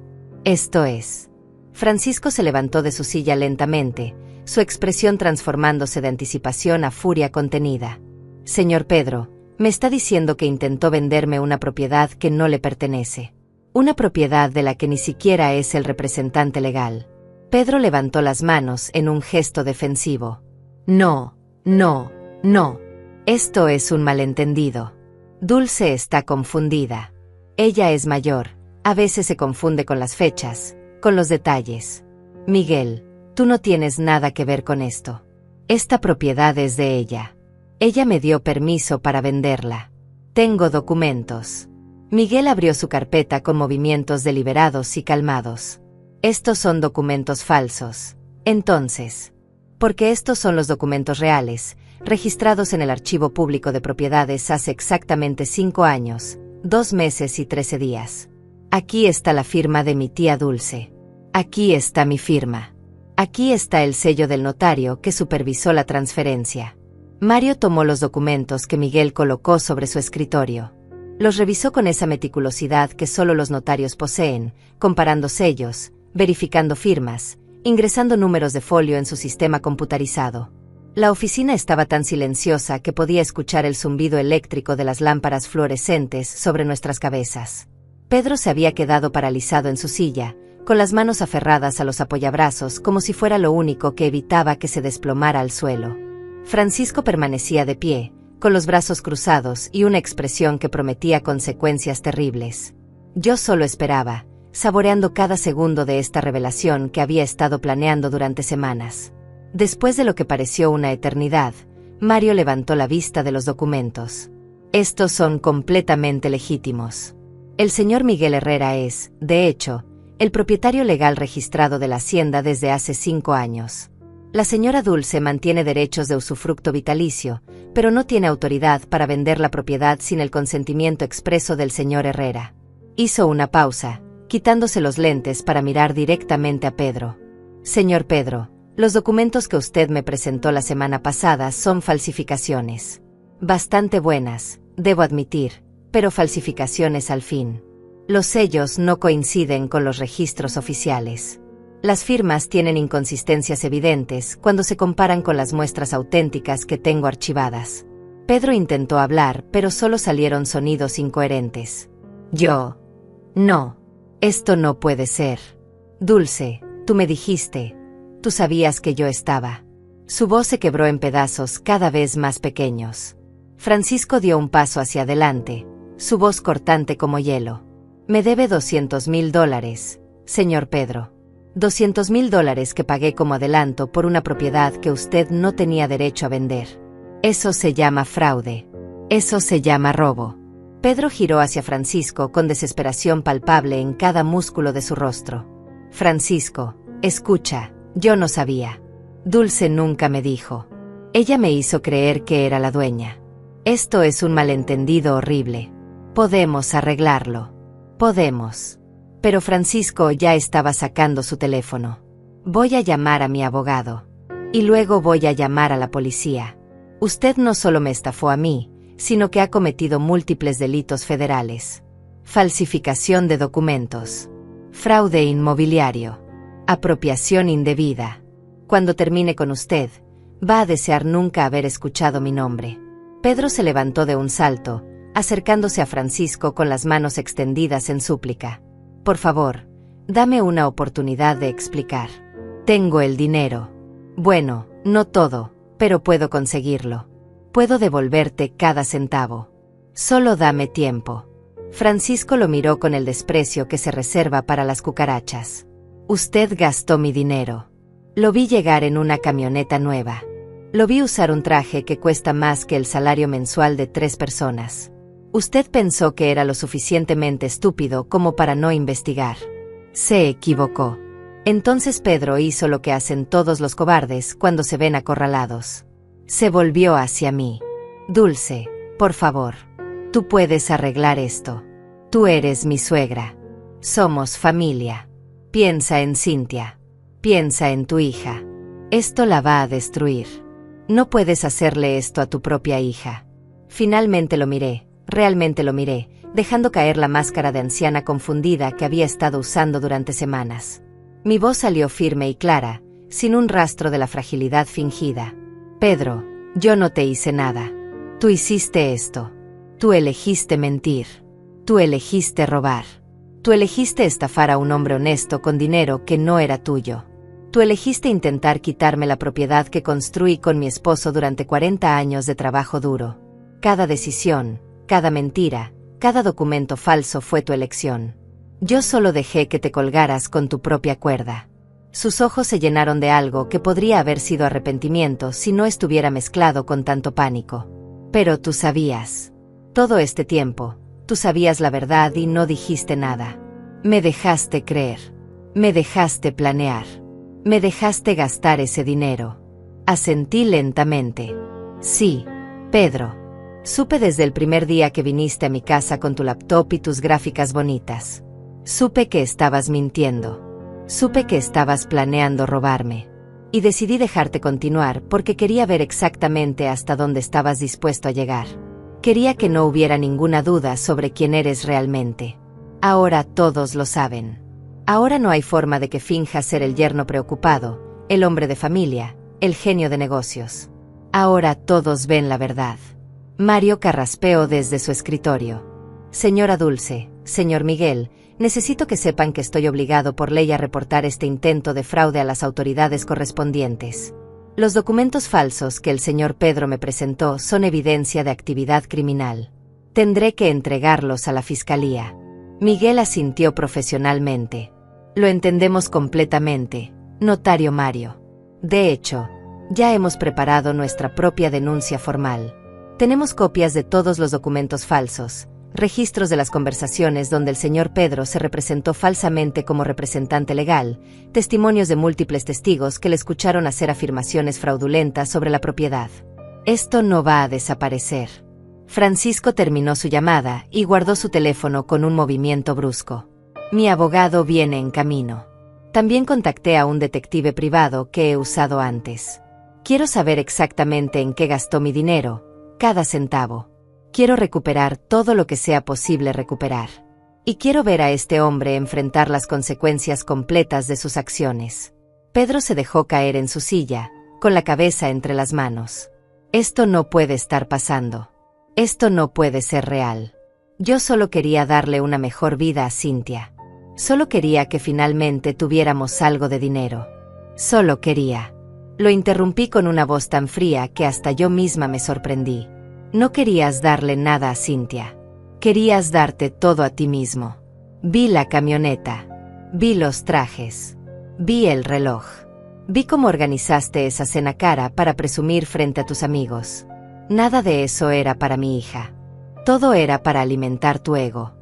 Esto es. Francisco se levantó de su silla lentamente, su expresión transformándose de anticipación a furia contenida. Señor Pedro, me está diciendo que intentó venderme una propiedad que no le pertenece. Una propiedad de la que ni siquiera es el representante legal. Pedro levantó las manos en un gesto defensivo. No, no, no. Esto es un malentendido. Dulce está confundida. Ella es mayor, a veces se confunde con las fechas, con los detalles. Miguel, tú no tienes nada que ver con esto. Esta propiedad es de ella. Ella me dio permiso para venderla. Tengo documentos. Miguel abrió su carpeta con movimientos deliberados y calmados. Estos son documentos falsos. Entonces, porque estos son los documentos reales, registrados en el Archivo Público de Propiedades hace exactamente 5 años, 2 meses y 13 días. Aquí está la firma de mi tía Dulce. Aquí está mi firma. Aquí está el sello del notario que supervisó la transferencia. Mario tomó los documentos que Miguel colocó sobre su escritorio. Los revisó con esa meticulosidad que solo los notarios poseen, comparando sellos, verificando firmas, ingresando números de folio en su sistema computarizado. La oficina estaba tan silenciosa que podía escuchar el zumbido eléctrico de las lámparas fluorescentes sobre nuestras cabezas. Pedro se había quedado paralizado en su silla, con las manos aferradas a los apoyabrazos como si fuera lo único que evitaba que se desplomara al suelo. Francisco permanecía de pie, con los brazos cruzados y una expresión que prometía consecuencias terribles. Yo solo esperaba, saboreando cada segundo de esta revelación que había estado planeando durante semanas. Después de lo que pareció una eternidad, Mario levantó la vista de los documentos. Estos son completamente legítimos. El señor Miguel Herrera es, de hecho, el propietario legal registrado de la hacienda desde hace 5 años. La señora Dulce mantiene derechos de usufructo vitalicio, pero no tiene autoridad para vender la propiedad sin el consentimiento expreso del señor Herrera. Hizo una pausa, quitándose los lentes para mirar directamente a Pedro. Señor Pedro, los documentos que usted me presentó la semana pasada son falsificaciones. Bastante buenas, debo admitir, pero falsificaciones al fin. Los sellos no coinciden con los registros oficiales. Las firmas tienen inconsistencias evidentes cuando se comparan con las muestras auténticas que tengo archivadas. Pedro intentó hablar, pero solo salieron sonidos incoherentes. No. Esto no puede ser. Dulce, tú me dijiste. Tú sabías que yo estaba. Su voz se quebró en pedazos cada vez más pequeños. Francisco dio un paso hacia adelante, su voz cortante como hielo. Me debe $200,000, señor Pedro. $200,000 que pagué como adelanto por una propiedad que usted no tenía derecho a vender. Eso se llama fraude. Eso se llama robo. Pedro giró hacia Francisco con desesperación palpable en cada músculo de su rostro. Francisco, escucha, yo no sabía. Dulce nunca me dijo. Ella me hizo creer que era la dueña. Esto es un malentendido horrible. Podemos arreglarlo. Podemos. Pero Francisco ya estaba sacando su teléfono. Voy a llamar a mi abogado. Y luego voy a llamar a la policía. Usted no solo me estafó a mí, sino que ha cometido múltiples delitos federales. Falsificación de documentos. Fraude inmobiliario. Apropiación indebida. Cuando termine con usted, va a desear nunca haber escuchado mi nombre. Pedro se levantó de un salto, acercándose a Francisco con las manos extendidas en súplica. Por favor, dame una oportunidad de explicar. Tengo el dinero. Bueno, no todo, pero puedo conseguirlo. Puedo devolverte cada centavo. Solo dame tiempo. Francisco lo miró con el desprecio que se reserva para las cucarachas. Usted gastó mi dinero. Lo vi llegar en una camioneta nueva. Lo vi usar un traje que cuesta más que el salario mensual de 3 personas. Usted pensó que era lo suficientemente estúpido como para no investigar. Se equivocó. Entonces Pedro hizo lo que hacen todos los cobardes cuando se ven acorralados. Se volvió hacia mí. Dulce, por favor. Tú puedes arreglar esto. Tú eres mi suegra. Somos familia. Piensa en Cintia. Piensa en tu hija. Esto la va a destruir. No puedes hacerle esto a tu propia hija. Finalmente lo miré. Realmente lo miré, dejando caer la máscara de anciana confundida que había estado usando durante semanas. Mi voz salió firme y clara, sin un rastro de la fragilidad fingida. Pedro, yo no te hice nada. Tú hiciste esto. Tú elegiste mentir. Tú elegiste robar. Tú elegiste estafar a un hombre honesto con dinero que no era tuyo. Tú elegiste intentar quitarme la propiedad que construí con mi esposo durante 40 años de trabajo duro. Cada decisión, cada mentira, cada documento falso fue tu elección. Yo solo dejé que te colgaras con tu propia cuerda. Sus ojos se llenaron de algo que podría haber sido arrepentimiento si no estuviera mezclado con tanto pánico. Pero tú sabías. Todo este tiempo, Tú sabías la verdad y no dijiste nada. Me dejaste creer. Me dejaste planear. Me dejaste gastar ese dinero. Asentí lentamente. Sí, Pedro. Supe desde el primer día que viniste a mi casa con tu laptop y tus gráficas bonitas. Supe que estabas mintiendo. Supe que estabas planeando robarme. Y decidí dejarte continuar porque quería ver exactamente hasta dónde estabas dispuesto a llegar. Quería que no hubiera ninguna duda sobre quién eres realmente. Ahora todos lo saben. Ahora no hay forma de que finjas ser el yerno preocupado, el hombre de familia, el genio de negocios. Ahora todos ven la verdad. Mario carraspeó desde su escritorio. Señora Dulce, señor Miguel, necesito que sepan que estoy obligado por ley a reportar este intento de fraude a las autoridades correspondientes. Los documentos falsos que el señor Pedro me presentó son evidencia de actividad criminal. Tendré que entregarlos a la fiscalía. Miguel asintió profesionalmente. Lo entendemos completamente, notario Mario. De hecho, ya hemos preparado nuestra propia denuncia formal. Tenemos copias de todos los documentos falsos, registros de las conversaciones donde el señor Pedro se representó falsamente como representante legal, testimonios de múltiples testigos que le escucharon hacer afirmaciones fraudulentas sobre la propiedad. Esto no va a desaparecer. Francisco terminó su llamada y guardó su teléfono con un movimiento brusco. Mi abogado viene en camino. También contacté a un detective privado que he usado antes. Quiero saber exactamente en qué gastó mi dinero, cada centavo. Quiero recuperar todo lo que sea posible recuperar. Y quiero ver a este hombre enfrentar las consecuencias completas de sus acciones. Pedro se dejó caer en su silla, con la cabeza entre las manos. Esto no puede estar pasando. Esto no puede ser real. Yo solo quería darle una mejor vida a Cynthia. Solo quería que finalmente tuviéramos algo de dinero. Solo quería. Lo interrumpí con una voz tan fría que hasta yo misma me sorprendí. No querías darle nada a Cynthia. Querías darte todo a ti mismo. Vi la camioneta. Vi los trajes. Vi el reloj. Vi cómo organizaste esa cena cara para presumir frente a tus amigos. Nada de eso era para mi hija. Todo era para alimentar tu ego.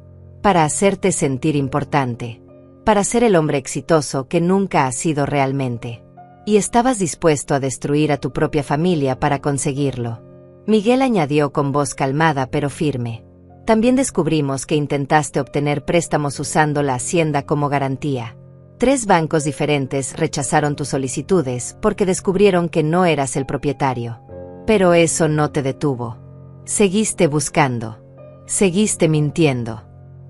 Para hacerte sentir importante. Para ser el hombre exitoso que nunca has sido realmente. Y estabas dispuesto a destruir a tu propia familia para conseguirlo. Miguel añadió con voz calmada pero firme. También descubrimos que intentaste obtener préstamos usando la hacienda como garantía. 3 bancos diferentes rechazaron tus solicitudes porque descubrieron que no eras el propietario. Pero eso no te detuvo. Seguiste buscando. Seguiste mintiendo.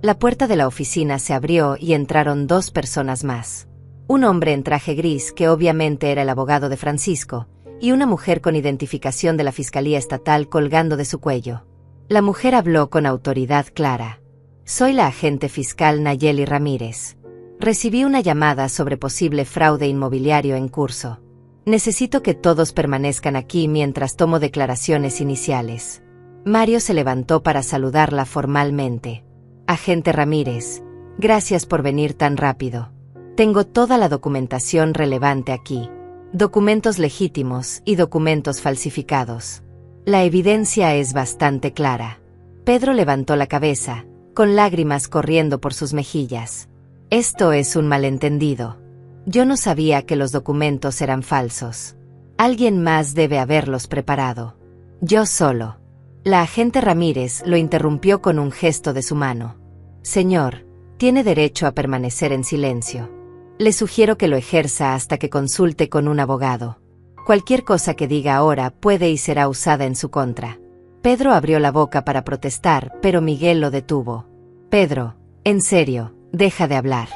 La puerta de la oficina se abrió y entraron 2 personas más. Un hombre en traje gris que obviamente era el abogado de Francisco, y una mujer con identificación de la Fiscalía Estatal colgando de su cuello. La mujer habló con autoridad clara. Soy la agente fiscal Nayeli Ramírez. Recibí una llamada sobre posible fraude inmobiliario en curso. Necesito que todos permanezcan aquí mientras tomo declaraciones iniciales. Mario se levantó para saludarla formalmente. Agente Ramírez, gracias por venir tan rápido. Tengo toda la documentación relevante aquí. Documentos legítimos y documentos falsificados. La evidencia es bastante clara. Pedro levantó la cabeza, con lágrimas corriendo por sus mejillas. Esto es un malentendido. Yo no sabía que los documentos eran falsos. Alguien más debe haberlos preparado. Yo solo. La agente Ramírez lo interrumpió con un gesto de su mano. Señor, tiene derecho a permanecer en silencio. Le sugiero que lo ejerza hasta que consulte con un abogado. Cualquier cosa que diga ahora puede y será usada en su contra. Pedro abrió la boca para protestar, pero Miguel lo detuvo. Pedro, en serio, deja de hablar.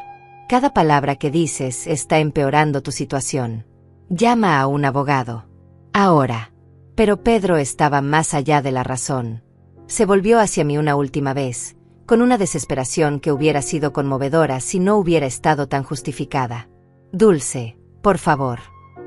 Cada palabra que dices está empeorando tu situación. Llama a un abogado. Ahora. Pero Pedro estaba más allá de la razón. Se volvió hacia mí una última vez, con una desesperación que hubiera sido conmovedora si no hubiera estado tan justificada. Dulce, por favor.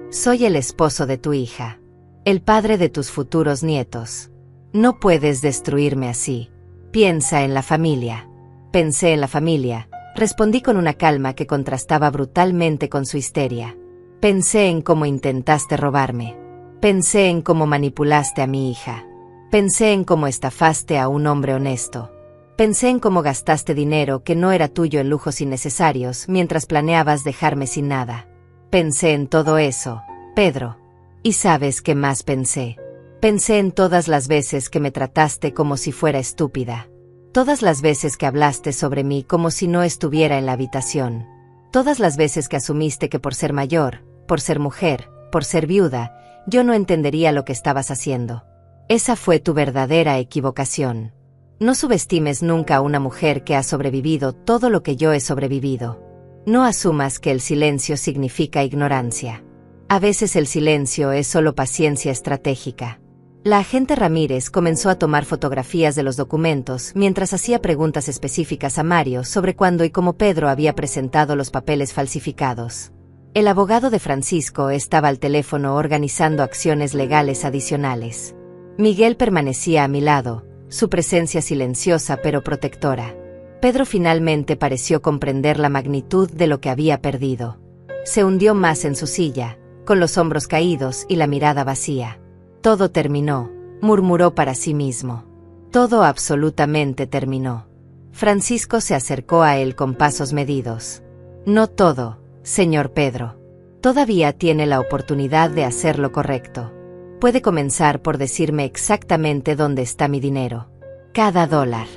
Soy el esposo de tu hija. El padre de tus futuros nietos. No puedes destruirme así. Piensa en la familia. Pensé en la familia, respondí con una calma que contrastaba brutalmente con su histeria. Pensé en cómo intentaste robarme. Pensé en cómo manipulaste a mi hija. Pensé en cómo estafaste a un hombre honesto. Pensé en cómo gastaste dinero que no era tuyo en lujos innecesarios mientras planeabas dejarme sin nada. Pensé en todo eso, Pedro. ¿Y sabes qué más pensé? Pensé en todas las veces que me trataste como si fuera estúpida. Todas las veces que hablaste sobre mí como si no estuviera en la habitación. Todas las veces que asumiste que por ser mayor, por ser mujer, por ser viuda, yo no entendería lo que estabas haciendo. Esa fue tu verdadera equivocación. No subestimes nunca a una mujer que ha sobrevivido todo lo que yo he sobrevivido. No asumas que el silencio significa ignorancia. A veces el silencio es solo paciencia estratégica. La agente Ramírez comenzó a tomar fotografías de los documentos mientras hacía preguntas específicas a Mario sobre cuándo y cómo Pedro había presentado los papeles falsificados. El abogado de Francisco estaba al teléfono organizando acciones legales adicionales. Miguel permanecía a mi lado, su presencia silenciosa pero protectora. Pedro finalmente pareció comprender la magnitud de lo que había perdido. Se hundió más en su silla, con los hombros caídos y la mirada vacía. Todo terminó, murmuró para sí mismo. Todo absolutamente terminó. Francisco se acercó a él con pasos medidos. No todo, señor Pedro. Todavía tiene la oportunidad de hacer lo correcto. Puede comenzar por decirme exactamente dónde está mi dinero. Cada dólar.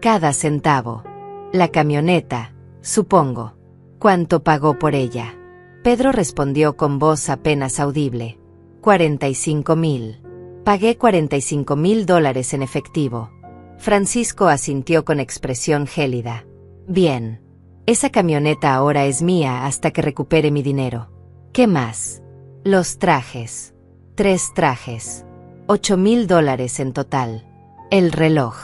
Cada centavo. La camioneta, supongo. ¿Cuánto pagó por ella? Pedro respondió con voz apenas audible. 45,000. Pagué $45,000 en efectivo. Francisco asintió con expresión gélida. Bien. Esa camioneta ahora es mía hasta que recupere mi dinero. ¿Qué más? Los trajes. 3 trajes. $8,000 en total. El reloj.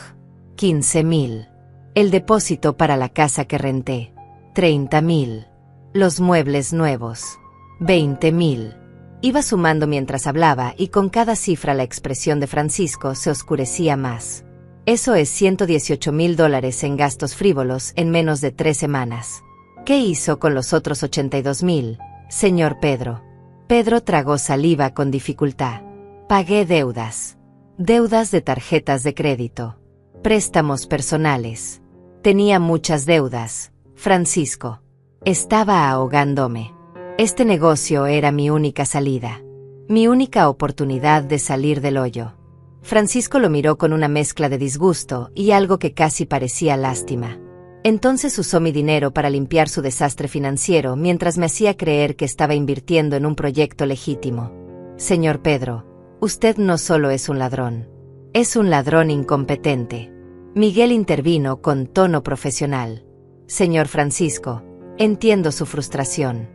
15,000. El depósito para la casa que renté. 30,000. Los muebles nuevos. 20,000. Iba sumando mientras hablaba y con cada cifra la expresión de Francisco se oscurecía más. Eso es $118,000 en gastos frívolos en menos de 3 semanas. ¿Qué hizo con los otros 82,000, señor Pedro? Pedro tragó saliva con dificultad. Pagué deudas. Deudas de tarjetas de crédito. Préstamos personales. Tenía muchas deudas, Francisco. Estaba ahogándome. Este negocio era mi única salida. Mi única oportunidad de salir del hoyo. Francisco lo miró con una mezcla de disgusto y algo que casi parecía lástima. Entonces usó mi dinero para limpiar su desastre financiero mientras me hacía creer que estaba invirtiendo en un proyecto legítimo. Señor Pedro, usted no solo es un ladrón. Es un ladrón incompetente. Miguel intervino con tono profesional. Señor Francisco, entiendo su frustración.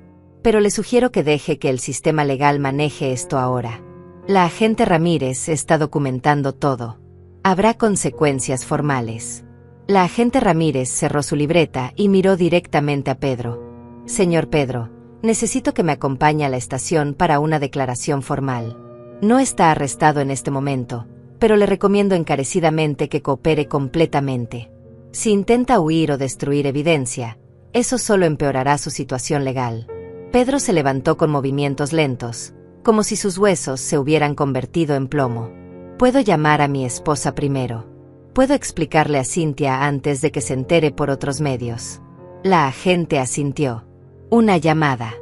Pero le sugiero que deje que el sistema legal maneje esto ahora. La agente Ramírez está documentando todo. Habrá consecuencias formales. La agente Ramírez cerró su libreta y miró directamente a Pedro. Señor Pedro, necesito que me acompañe a la estación para una declaración formal. No está arrestado en este momento, pero le recomiendo encarecidamente que coopere completamente. Si intenta huir o destruir evidencia, eso solo empeorará su situación legal. Pedro se levantó con movimientos lentos, como si sus huesos se hubieran convertido en plomo. Puedo llamar a mi esposa primero. Puedo explicarle a Cynthia antes de que se entere por otros medios. La agente asintió. Una llamada.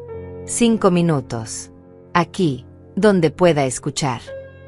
5 minutos. Aquí, donde pueda escuchar.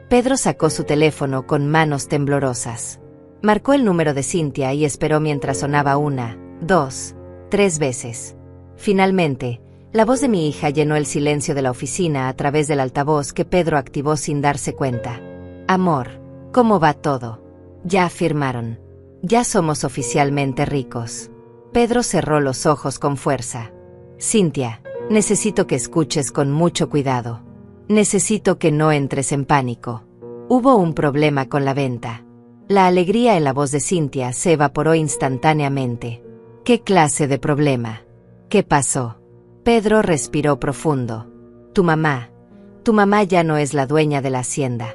Pedro sacó su teléfono con manos temblorosas. Marcó el número de Cynthia y esperó mientras sonaba 1, 2, 3 veces. Finalmente, la voz de mi hija llenó el silencio de la oficina a través del altavoz que Pedro activó sin darse cuenta. Amor, ¿cómo va todo? Ya firmaron. Ya somos oficialmente ricos. Pedro cerró los ojos con fuerza. Cynthia, necesito que escuches con mucho cuidado. Necesito que no entres en pánico. Hubo un problema con la venta. La alegría en la voz de Cynthia se evaporó instantáneamente. ¿Qué clase de problema? ¿Qué pasó? Pedro respiró profundo. Tu mamá ya no es la dueña de la hacienda.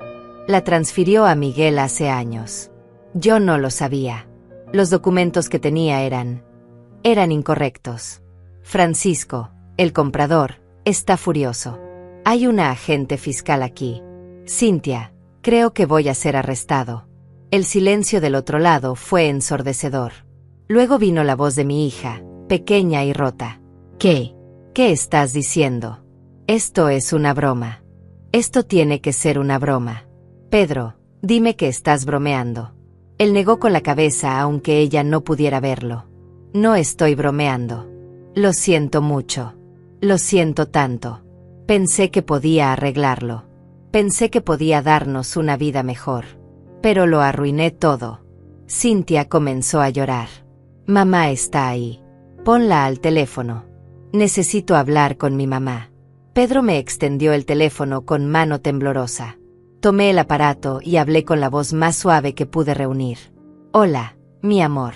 La transfirió a Miguel hace años. Yo no lo sabía. Los documentos que tenía eran incorrectos. Francisco, el comprador, está furioso. Hay una agente fiscal aquí. Cynthia, creo que voy a ser arrestado. El silencio del otro lado fue ensordecedor. Luego vino la voz de mi hija, pequeña y rota. ¿Qué? ¿Qué estás diciendo? Esto es una broma. Esto tiene que ser una broma. Pedro, dime que estás bromeando. Él negó con la cabeza aunque ella no pudiera verlo. No estoy bromeando. Lo siento mucho. Lo siento tanto. Pensé que podía arreglarlo. Pensé que podía darnos una vida mejor. Pero lo arruiné todo. Cynthia comenzó a llorar. Mamá está ahí. Ponla al teléfono. Necesito hablar con mi mamá. Pedro me extendió el teléfono con mano temblorosa. Tomé el aparato y hablé con la voz más suave que pude reunir. Hola, mi amor.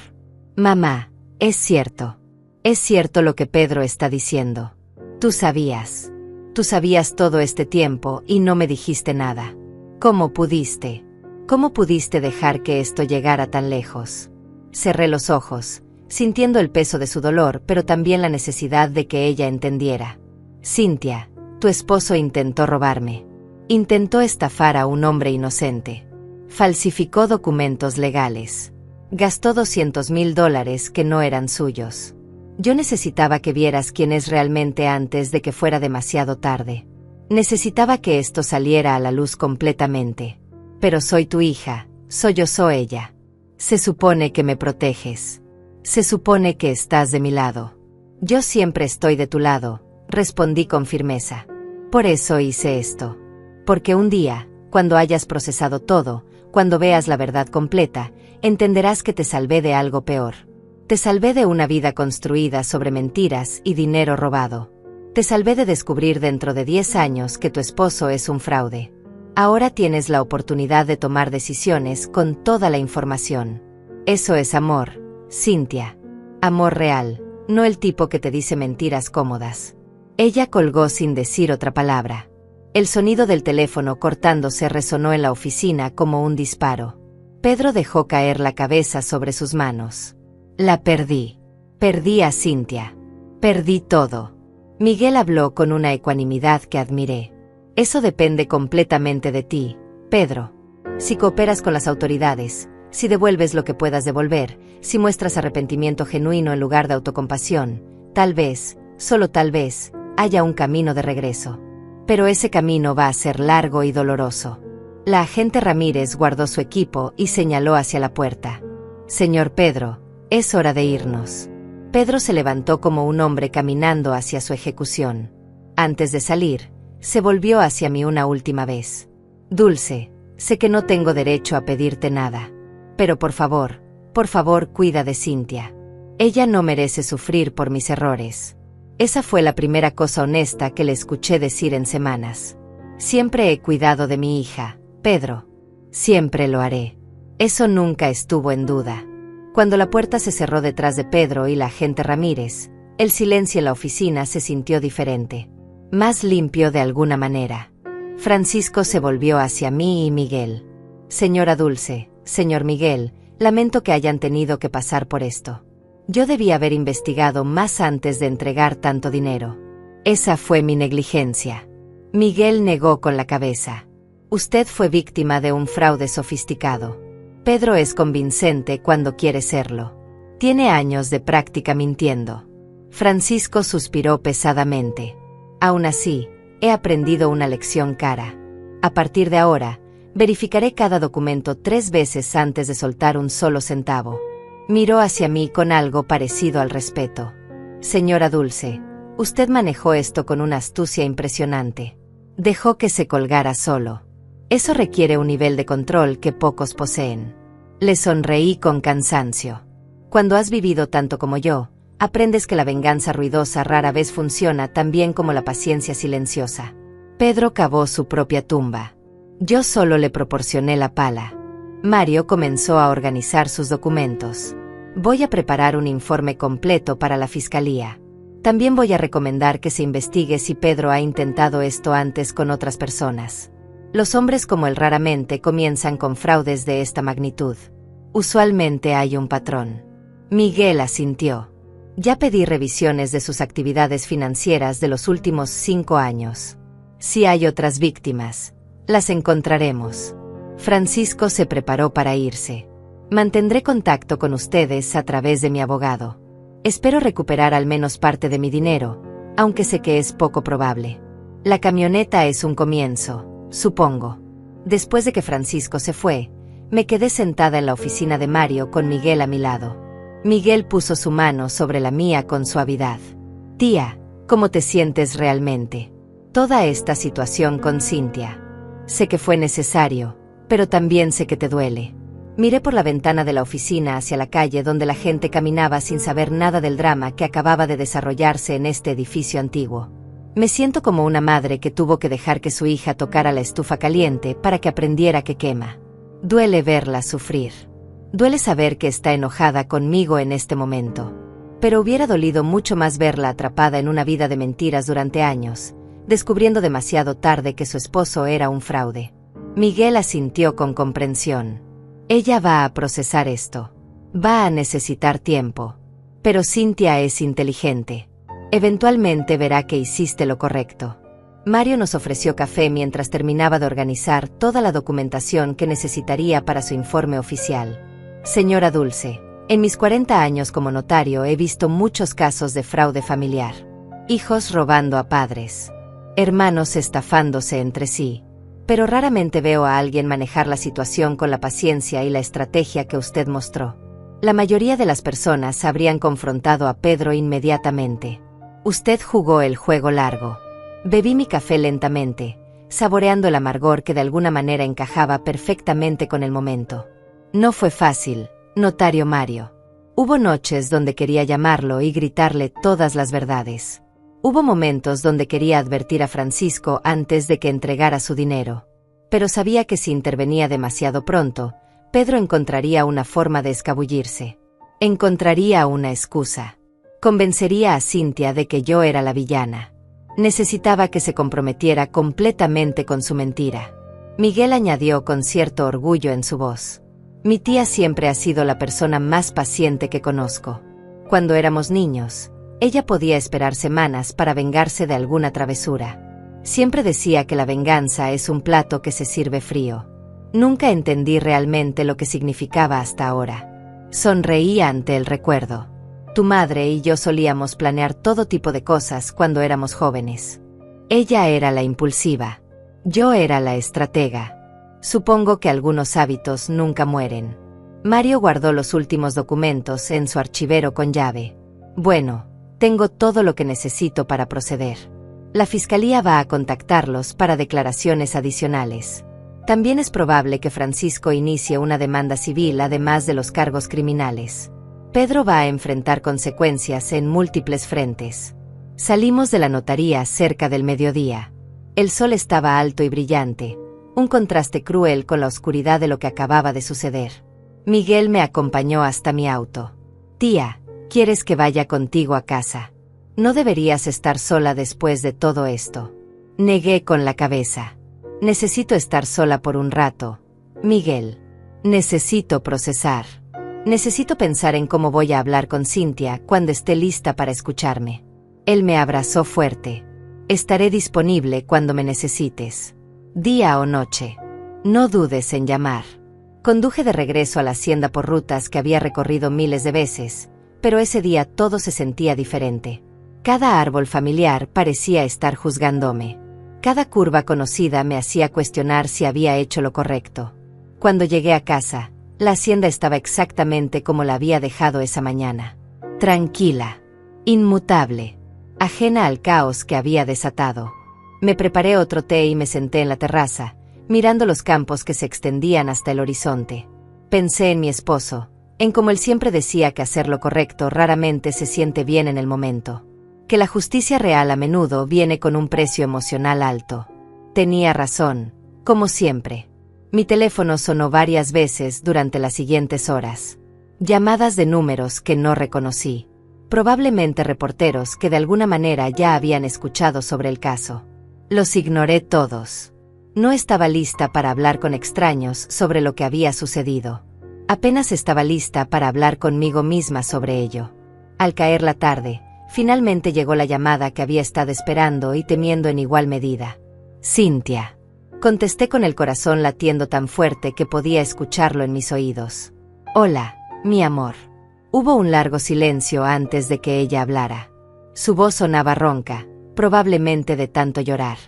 Mamá, es cierto. Es cierto lo que Pedro está diciendo. Tú sabías. Tú sabías todo este tiempo y no me dijiste nada. ¿Cómo pudiste? ¿Cómo pudiste dejar que esto llegara tan lejos? Cerré los ojos, sintiendo el peso de su dolor, pero también la necesidad de que ella entendiera. Cynthia, tu esposo intentó robarme. Intentó estafar a un hombre inocente. Falsificó documentos legales. Gastó $200,000 que no eran suyos. Yo necesitaba que vieras quién es realmente antes de que fuera demasiado tarde. Necesitaba que esto saliera a la luz completamente. Pero soy tu hija, sollozó ella. Se supone que me proteges. Se supone que estás de mi lado. Yo siempre estoy de tu lado, respondí con firmeza. Por eso hice esto. Porque un día, cuando hayas procesado todo, cuando veas la verdad completa, entenderás que te salvé de algo peor. Te salvé de una vida construida sobre mentiras y dinero robado. Te salvé de descubrir dentro de 10 años que tu esposo es un fraude. Ahora tienes la oportunidad de tomar decisiones con toda la información. Eso es amor, Cynthia. Amor real, no el tipo que te dice mentiras cómodas. Ella colgó sin decir otra palabra. El sonido del teléfono cortándose resonó en la oficina como un disparo. Pedro dejó caer la cabeza sobre sus manos. La perdí. Perdí a Cynthia. Perdí todo. Miguel habló con una ecuanimidad que admiré. Eso depende completamente de ti, Pedro. Si cooperas con las autoridades, si devuelves lo que puedas devolver, si muestras arrepentimiento genuino en lugar de autocompasión, tal vez, solo tal vez, haya un camino de regreso. Pero ese camino va a ser largo y doloroso. La agente Ramírez guardó su equipo y señaló hacia la puerta. Señor Pedro, es hora de irnos. Pedro se levantó como un hombre caminando hacia su ejecución. Antes de salir, se volvió hacia mí una última vez. Dulce, sé que no tengo derecho a pedirte nada. Pero por favor, cuida de Cynthia. Ella no merece sufrir por mis errores. Esa fue la primera cosa honesta que le escuché decir en semanas. Siempre he cuidado de mi hija, Pedro. Siempre lo haré. Eso nunca estuvo en duda. Cuando la puerta se cerró detrás de Pedro y la agente Ramírez, el silencio en la oficina se sintió diferente. Más limpio de alguna manera. Francisco se volvió hacia mí y Miguel. Señora Dulce, señor Miguel, lamento que hayan tenido que pasar por esto. Yo debía haber investigado más antes de entregar tanto dinero. Esa fue mi negligencia. Miguel negó con la cabeza. Usted fue víctima de un fraude sofisticado. Pedro es convincente cuando quiere serlo. Tiene años de práctica mintiendo. Francisco suspiró pesadamente. Aún así, he aprendido una lección cara. A partir de ahora, verificaré cada documento 3 veces antes de soltar un solo centavo. Miró hacia mí con algo parecido al respeto. Señora Dulce, usted manejó esto con una astucia impresionante. Dejó que se colgara solo. Eso requiere un nivel de control que pocos poseen. Le sonreí con cansancio. Cuando has vivido tanto como yo, aprendes que la venganza ruidosa rara vez funciona tan bien como la paciencia silenciosa. Pedro cavó su propia tumba. Yo solo le proporcioné la pala. Mario comenzó a organizar sus documentos. Voy a preparar un informe completo para la fiscalía. También voy a recomendar que se investigue si Pedro ha intentado esto antes con otras personas. Los hombres como él raramente comienzan con fraudes de esta magnitud. Usualmente hay un patrón. Miguel asintió. Ya pedí revisiones de sus actividades financieras de los últimos 5 años. Si hay otras víctimas, las encontraremos. Francisco se preparó para irse. Mantendré contacto con ustedes a través de mi abogado. Espero recuperar al menos parte de mi dinero, aunque sé que es poco probable. La camioneta es un comienzo, supongo. Después de que Francisco se fue, me quedé sentada en la oficina de Mario con Miguel a mi lado. Miguel puso su mano sobre la mía con suavidad. Tía, ¿cómo te sientes realmente? Toda esta situación con Cynthia. Sé que fue necesario, pero también sé que te duele. Miré por la ventana de la oficina hacia la calle donde la gente caminaba sin saber nada del drama que acababa de desarrollarse en este edificio antiguo. Me siento como una madre que tuvo que dejar que su hija tocara la estufa caliente para que aprendiera que quema. Duele verla sufrir. Duele saber que está enojada conmigo en este momento. Pero hubiera dolido mucho más verla atrapada en una vida de mentiras durante años, descubriendo demasiado tarde que su esposo era un fraude. Miguel asintió con comprensión. Ella va a procesar esto. Va a necesitar tiempo. Pero Cynthia es inteligente. Eventualmente verá que hiciste lo correcto. Mario nos ofreció café mientras terminaba de organizar toda la documentación que necesitaría para su informe oficial. Señora Dulce, en mis 40 años como notario he visto muchos casos de fraude familiar. Hijos robando a padres. Hermanos estafándose entre sí. Pero raramente veo a alguien manejar la situación con la paciencia y la estrategia que usted mostró. La mayoría de las personas habrían confrontado a Pedro inmediatamente. Usted jugó el juego largo. Bebí mi café lentamente, saboreando el amargor que de alguna manera encajaba perfectamente con el momento. No fue fácil, notario Mario. Hubo noches donde quería llamarlo y gritarle todas las verdades. Hubo momentos donde quería advertir a Francisco antes de que entregara su dinero. Pero sabía que si intervenía demasiado pronto, Pedro encontraría una forma de escabullirse. Encontraría una excusa. Convencería a Cynthia de que yo era la villana. Necesitaba que se comprometiera completamente con su mentira. Miguel añadió con cierto orgullo en su voz. Mi tía siempre ha sido la persona más paciente que conozco. Cuando éramos niños, ella podía esperar semanas para vengarse de alguna travesura. Siempre decía que la venganza es un plato que se sirve frío. Nunca entendí realmente lo que significaba hasta ahora. Sonreía ante el recuerdo. Tu madre y yo solíamos planear todo tipo de cosas cuando éramos jóvenes. Ella era la impulsiva. Yo era la estratega. Supongo que algunos hábitos nunca mueren. Mario guardó los últimos documentos en su archivero con llave. Bueno, tengo todo lo que necesito para proceder. La fiscalía va a contactarlos para declaraciones adicionales. También es probable que Francisco inicie una demanda civil además de los cargos criminales. Pedro va a enfrentar consecuencias en múltiples frentes. Salimos de la notaría cerca del mediodía. El sol estaba alto y brillante, un contraste cruel con la oscuridad de lo que acababa de suceder. Miguel me acompañó hasta mi auto. Tía, ¿quieres que vaya contigo a casa? No deberías estar sola después de todo esto. Negué con la cabeza. Necesito estar sola por un rato. Miguel. Necesito procesar. Necesito pensar en cómo voy a hablar con Cynthia cuando esté lista para escucharme. Él me abrazó fuerte. Estaré disponible cuando me necesites. Día o noche. No dudes en llamar. Conduje de regreso a la hacienda por rutas que había recorrido miles de veces, pero ese día todo se sentía diferente. Cada árbol familiar parecía estar juzgándome. Cada curva conocida me hacía cuestionar si había hecho lo correcto. Cuando llegué a casa, la hacienda estaba exactamente como la había dejado esa mañana. Tranquila, inmutable, ajena al caos que había desatado. Me preparé otro té y me senté en la terraza, mirando los campos que se extendían hasta el horizonte. Pensé en mi esposo, en cómo él siempre decía que hacer lo correcto raramente se siente bien en el momento. Que la justicia real a menudo viene con un precio emocional alto. Tenía razón, como siempre. Mi teléfono sonó varias veces durante las siguientes horas. Llamadas de números que no reconocí. Probablemente reporteros que de alguna manera ya habían escuchado sobre el caso. Los ignoré todos. No estaba lista para hablar con extraños sobre lo que había sucedido. Apenas estaba lista para hablar conmigo misma sobre ello. Al caer la tarde, finalmente llegó la llamada que había estado esperando y temiendo en igual medida. Cynthia. Contesté con el corazón latiendo tan fuerte que podía escucharlo en mis oídos. Hola, mi amor. Hubo un largo silencio antes de que ella hablara. Su voz sonaba ronca, probablemente de tanto llorar.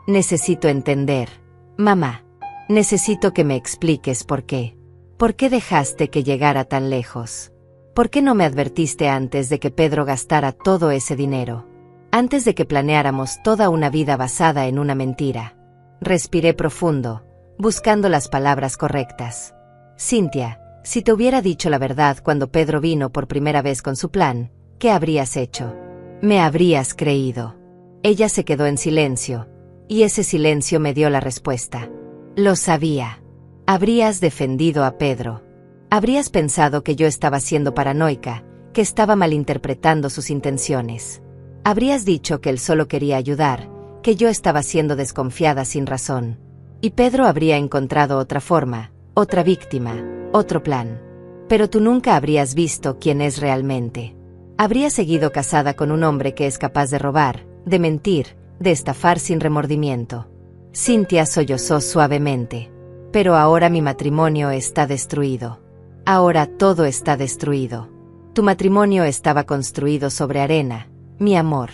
Necesito entender, mamá. Necesito que me expliques por qué. ¿Por qué dejaste que llegara tan lejos? ¿Por qué no me advertiste antes de que Pedro gastara todo ese dinero? Antes de que planeáramos toda una vida basada en una mentira. Respiré profundo, buscando las palabras correctas. Cynthia, si te hubiera dicho la verdad cuando Pedro vino por primera vez con su plan, ¿qué habrías hecho? Me habrías creído. Ella se quedó en silencio, y ese silencio me dio la respuesta. Lo sabía. Habrías defendido a Pedro. Habrías pensado que yo estaba siendo paranoica, que estaba malinterpretando sus intenciones. Habrías dicho que él solo quería ayudar, que yo estaba siendo desconfiada sin razón. Y Pedro habría encontrado otra forma, otra víctima, otro plan. Pero tú nunca habrías visto quién es realmente. Habría seguido casada con un hombre que es capaz de robar, de mentir, de estafar sin remordimiento. Cynthia sollozó suavemente. Pero ahora mi matrimonio está destruido. Ahora todo está destruido. Tu matrimonio estaba construido sobre arena, mi amor.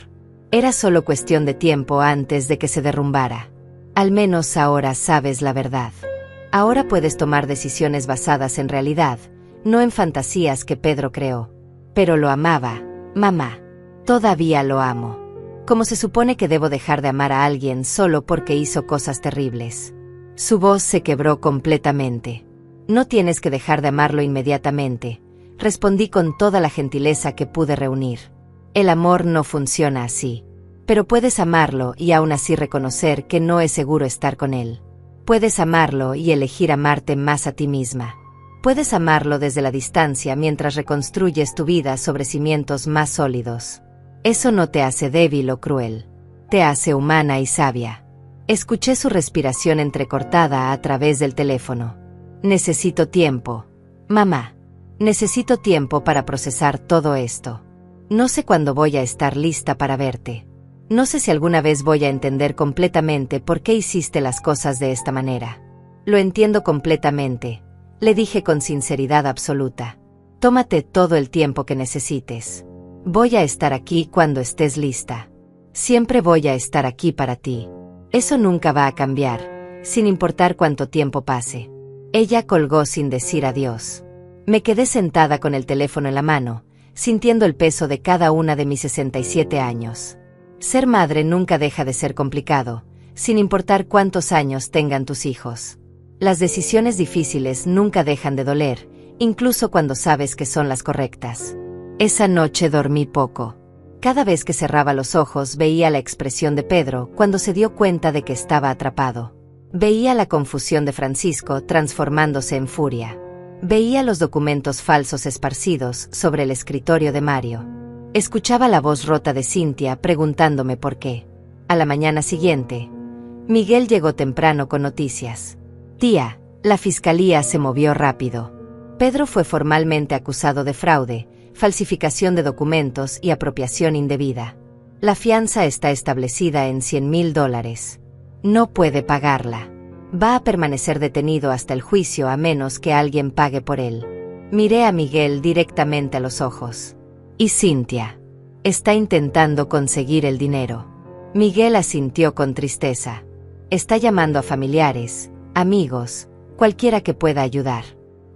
Era solo cuestión de tiempo antes de que se derrumbara. Al menos ahora sabes la verdad. Ahora puedes tomar decisiones basadas en realidad, no en fantasías que Pedro creó. Pero lo amaba, mamá. Todavía lo amo. ¿Cómo se supone que debo dejar de amar a alguien solo porque hizo cosas terribles? Su voz se quebró completamente. No tienes que dejar de amarlo inmediatamente, respondí con toda la gentileza que pude reunir. El amor no funciona así. Pero puedes amarlo y aún así reconocer que no es seguro estar con él. Puedes amarlo y elegir amarte más a ti misma. Puedes amarlo desde la distancia mientras reconstruyes tu vida sobre cimientos más sólidos. Eso no te hace débil o cruel. Te hace humana y sabia. Escuché su respiración entrecortada a través del teléfono. Necesito tiempo. Mamá. Necesito tiempo para procesar todo esto. No sé cuándo voy a estar lista para verte. No sé si alguna vez voy a entender completamente por qué hiciste las cosas de esta manera. Lo entiendo completamente, le dije con sinceridad absoluta. Tómate todo el tiempo que necesites. Voy a estar aquí cuando estés lista. Siempre voy a estar aquí para ti. Eso nunca va a cambiar, sin importar cuánto tiempo pase. Ella colgó sin decir adiós. Me quedé sentada con el teléfono en la mano, sintiendo el peso de cada una de mis 67 años. Ser madre nunca deja de ser complicado, sin importar cuántos años tengan tus hijos. Las decisiones difíciles nunca dejan de doler, incluso cuando sabes que son las correctas. Esa noche dormí poco. Cada vez que cerraba los ojos veía la expresión de Pedro cuando se dio cuenta de que estaba atrapado. Veía la confusión de Francisco transformándose en furia. Veía los documentos falsos esparcidos sobre el escritorio de Mario. Escuchaba la voz rota de Cynthia preguntándome por qué. A la mañana siguiente, Miguel llegó temprano con noticias. Tía, la fiscalía se movió rápido. Pedro fue formalmente acusado de fraude, falsificación de documentos y apropiación indebida. La fianza está establecida en $100,000. No puede pagarla. Va a permanecer detenido hasta el juicio a menos que alguien pague por él. Miré a Miguel directamente a los ojos. Y Cynthia. Está intentando conseguir el dinero. Miguel asintió con tristeza. Está llamando a familiares, amigos, cualquiera que pueda ayudar.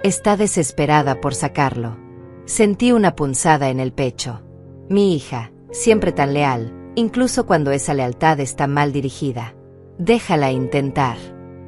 Está desesperada por sacarlo. Sentí una punzada en el pecho. Mi hija, siempre tan leal, incluso cuando esa lealtad está mal dirigida. Déjala intentar.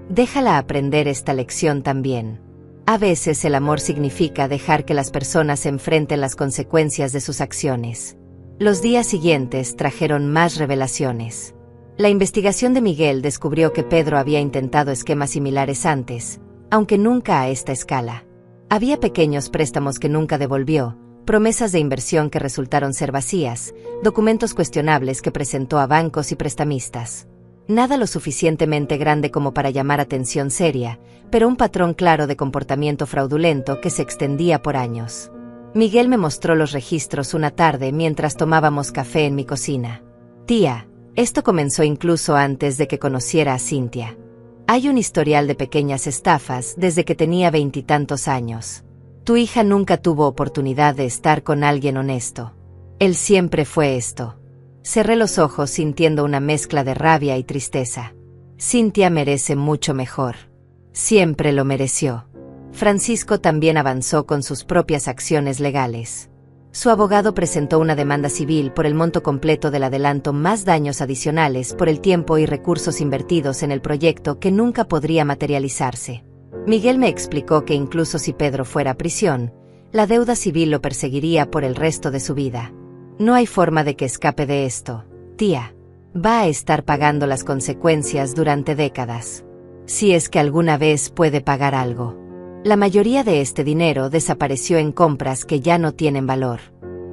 Déjala aprender esta lección también. A veces el amor significa dejar que las personas enfrenten las consecuencias de sus acciones. Los días siguientes trajeron más revelaciones. La investigación de Miguel descubrió que Pedro había intentado esquemas similares antes, aunque nunca a esta escala. Había pequeños préstamos que nunca devolvió, promesas de inversión que resultaron ser vacías, documentos cuestionables que presentó a bancos y prestamistas. Nada lo suficientemente grande como para llamar atención seria, pero un patrón claro de comportamiento fraudulento que se extendía por años. Miguel me mostró los registros una tarde mientras tomábamos café en mi cocina. Tía, esto comenzó incluso antes de que conociera a Cynthia. Hay un historial de pequeñas estafas desde que tenía 20 y tantos años. Tu hija nunca tuvo oportunidad de estar con alguien honesto. Él siempre fue esto. Cerré los ojos sintiendo una mezcla de rabia y tristeza. Cynthia merece mucho mejor. Siempre lo mereció. Francisco también avanzó con sus propias acciones legales. Su abogado presentó una demanda civil por el monto completo del adelanto más daños adicionales por el tiempo y recursos invertidos en el proyecto que nunca podría materializarse. Miguel me explicó que incluso si Pedro fuera a prisión, la deuda civil lo perseguiría por el resto de su vida. No hay forma de que escape de esto, tía. Va a estar pagando las consecuencias durante décadas. Si es que alguna vez puede pagar algo. La mayoría de este dinero desapareció en compras que ya no tienen valor.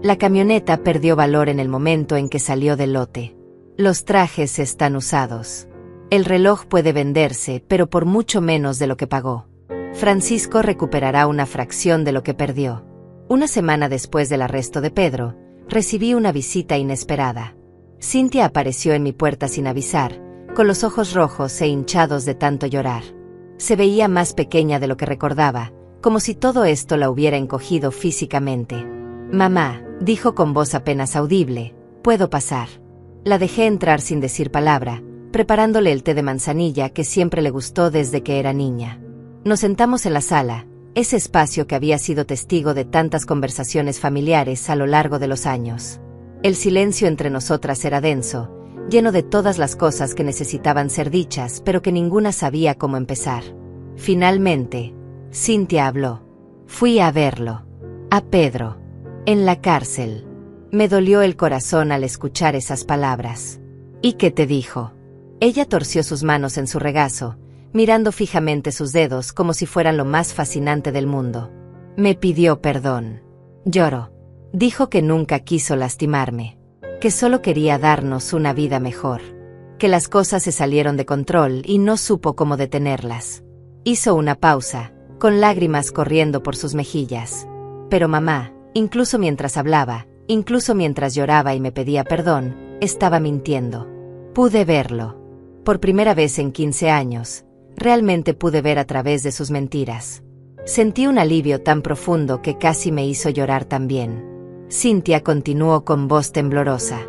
La camioneta perdió valor en el momento en que salió del lote. Los trajes están usados. El reloj puede venderse, pero por mucho menos de lo que pagó. Francisco recuperará una fracción de lo que perdió. Una semana después del arresto de Pedro, recibí una visita inesperada. Cynthia apareció en mi puerta sin avisar, con los ojos rojos e hinchados de tanto llorar. Se veía más pequeña de lo que recordaba, como si todo esto la hubiera encogido físicamente. Mamá, dijo con voz apenas audible, ¿puedo pasar? La dejé entrar sin decir palabra, preparándole el té de manzanilla que siempre le gustó desde que era niña. Nos sentamos en la sala, ese espacio que había sido testigo de tantas conversaciones familiares a lo largo de los años. El silencio entre nosotras era denso, lleno de todas las cosas que necesitaban ser dichas, pero que ninguna sabía cómo empezar. Finalmente, Cynthia habló. Fui a verlo. A Pedro. En la cárcel. Me dolió el corazón al escuchar esas palabras. ¿Y qué te dijo? Ella torció sus manos en su regazo, mirando fijamente sus dedos como si fueran lo más fascinante del mundo. Me pidió perdón. Lloró. Dijo que nunca quiso lastimarme. Que solo quería darnos una vida mejor. Que las cosas se salieron de control y no supo cómo detenerlas. Hizo una pausa, con lágrimas corriendo por sus mejillas. Pero mamá, incluso mientras hablaba, incluso mientras lloraba y me pedía perdón, estaba mintiendo. Pude verlo. Por primera vez en 15 años, realmente pude ver a través de sus mentiras. Sentí un alivio tan profundo que casi me hizo llorar también. Cynthia continuó con voz temblorosa.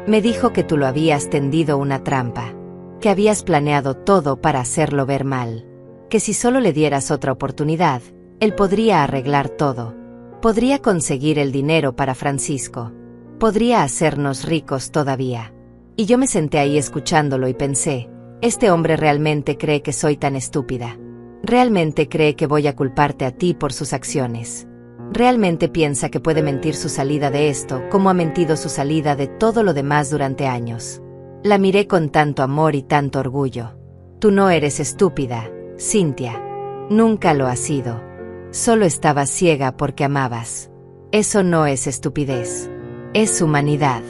Me dijo que tú lo habías tendido una trampa. Que habías planeado todo para hacerlo ver mal. Que si solo le dieras otra oportunidad, él podría arreglar todo. Podría conseguir el dinero para Francisco. Podría hacernos ricos todavía. Y yo me senté ahí escuchándolo y pensé, este hombre realmente cree que soy tan estúpida. Realmente cree que voy a culparte a ti por sus acciones. Realmente piensa que puede mentir su salida de esto como ha mentido su salida de todo lo demás durante años. La miré con tanto amor y tanto orgullo. Tú no eres estúpida, Cynthia. Nunca lo has sido. Solo estabas ciega porque amabas. Eso no es estupidez. Es humanidad.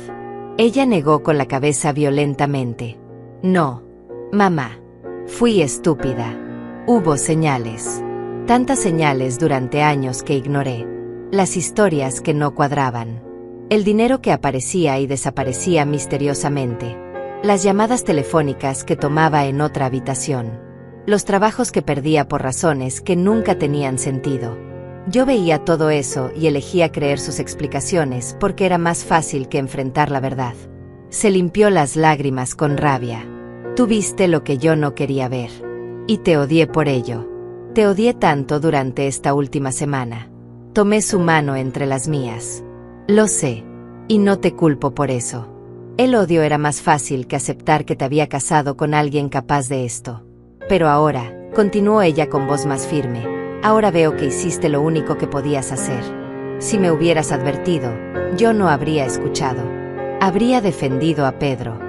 Ella negó con la cabeza violentamente. No, mamá. Fui estúpida. Hubo señales. Tantas señales durante años que ignoré. Las historias que no cuadraban. El dinero que aparecía y desaparecía misteriosamente. Las llamadas telefónicas que tomaba en otra habitación. Los trabajos que perdía por razones que nunca tenían sentido. Yo veía todo eso y elegía creer sus explicaciones porque era más fácil que enfrentar la verdad. Se limpió las lágrimas con rabia. Tú viste lo que yo no quería ver. Y te odié por ello. Te odié tanto durante esta última semana. Tomé su mano entre las mías. Lo sé. Y no te culpo por eso. El odio era más fácil que aceptar que te había casado con alguien capaz de esto. Pero ahora, continuó ella con voz más firme, ahora veo que hiciste lo único que podías hacer. Si me hubieras advertido, yo no habría escuchado. Habría defendido a Pedro.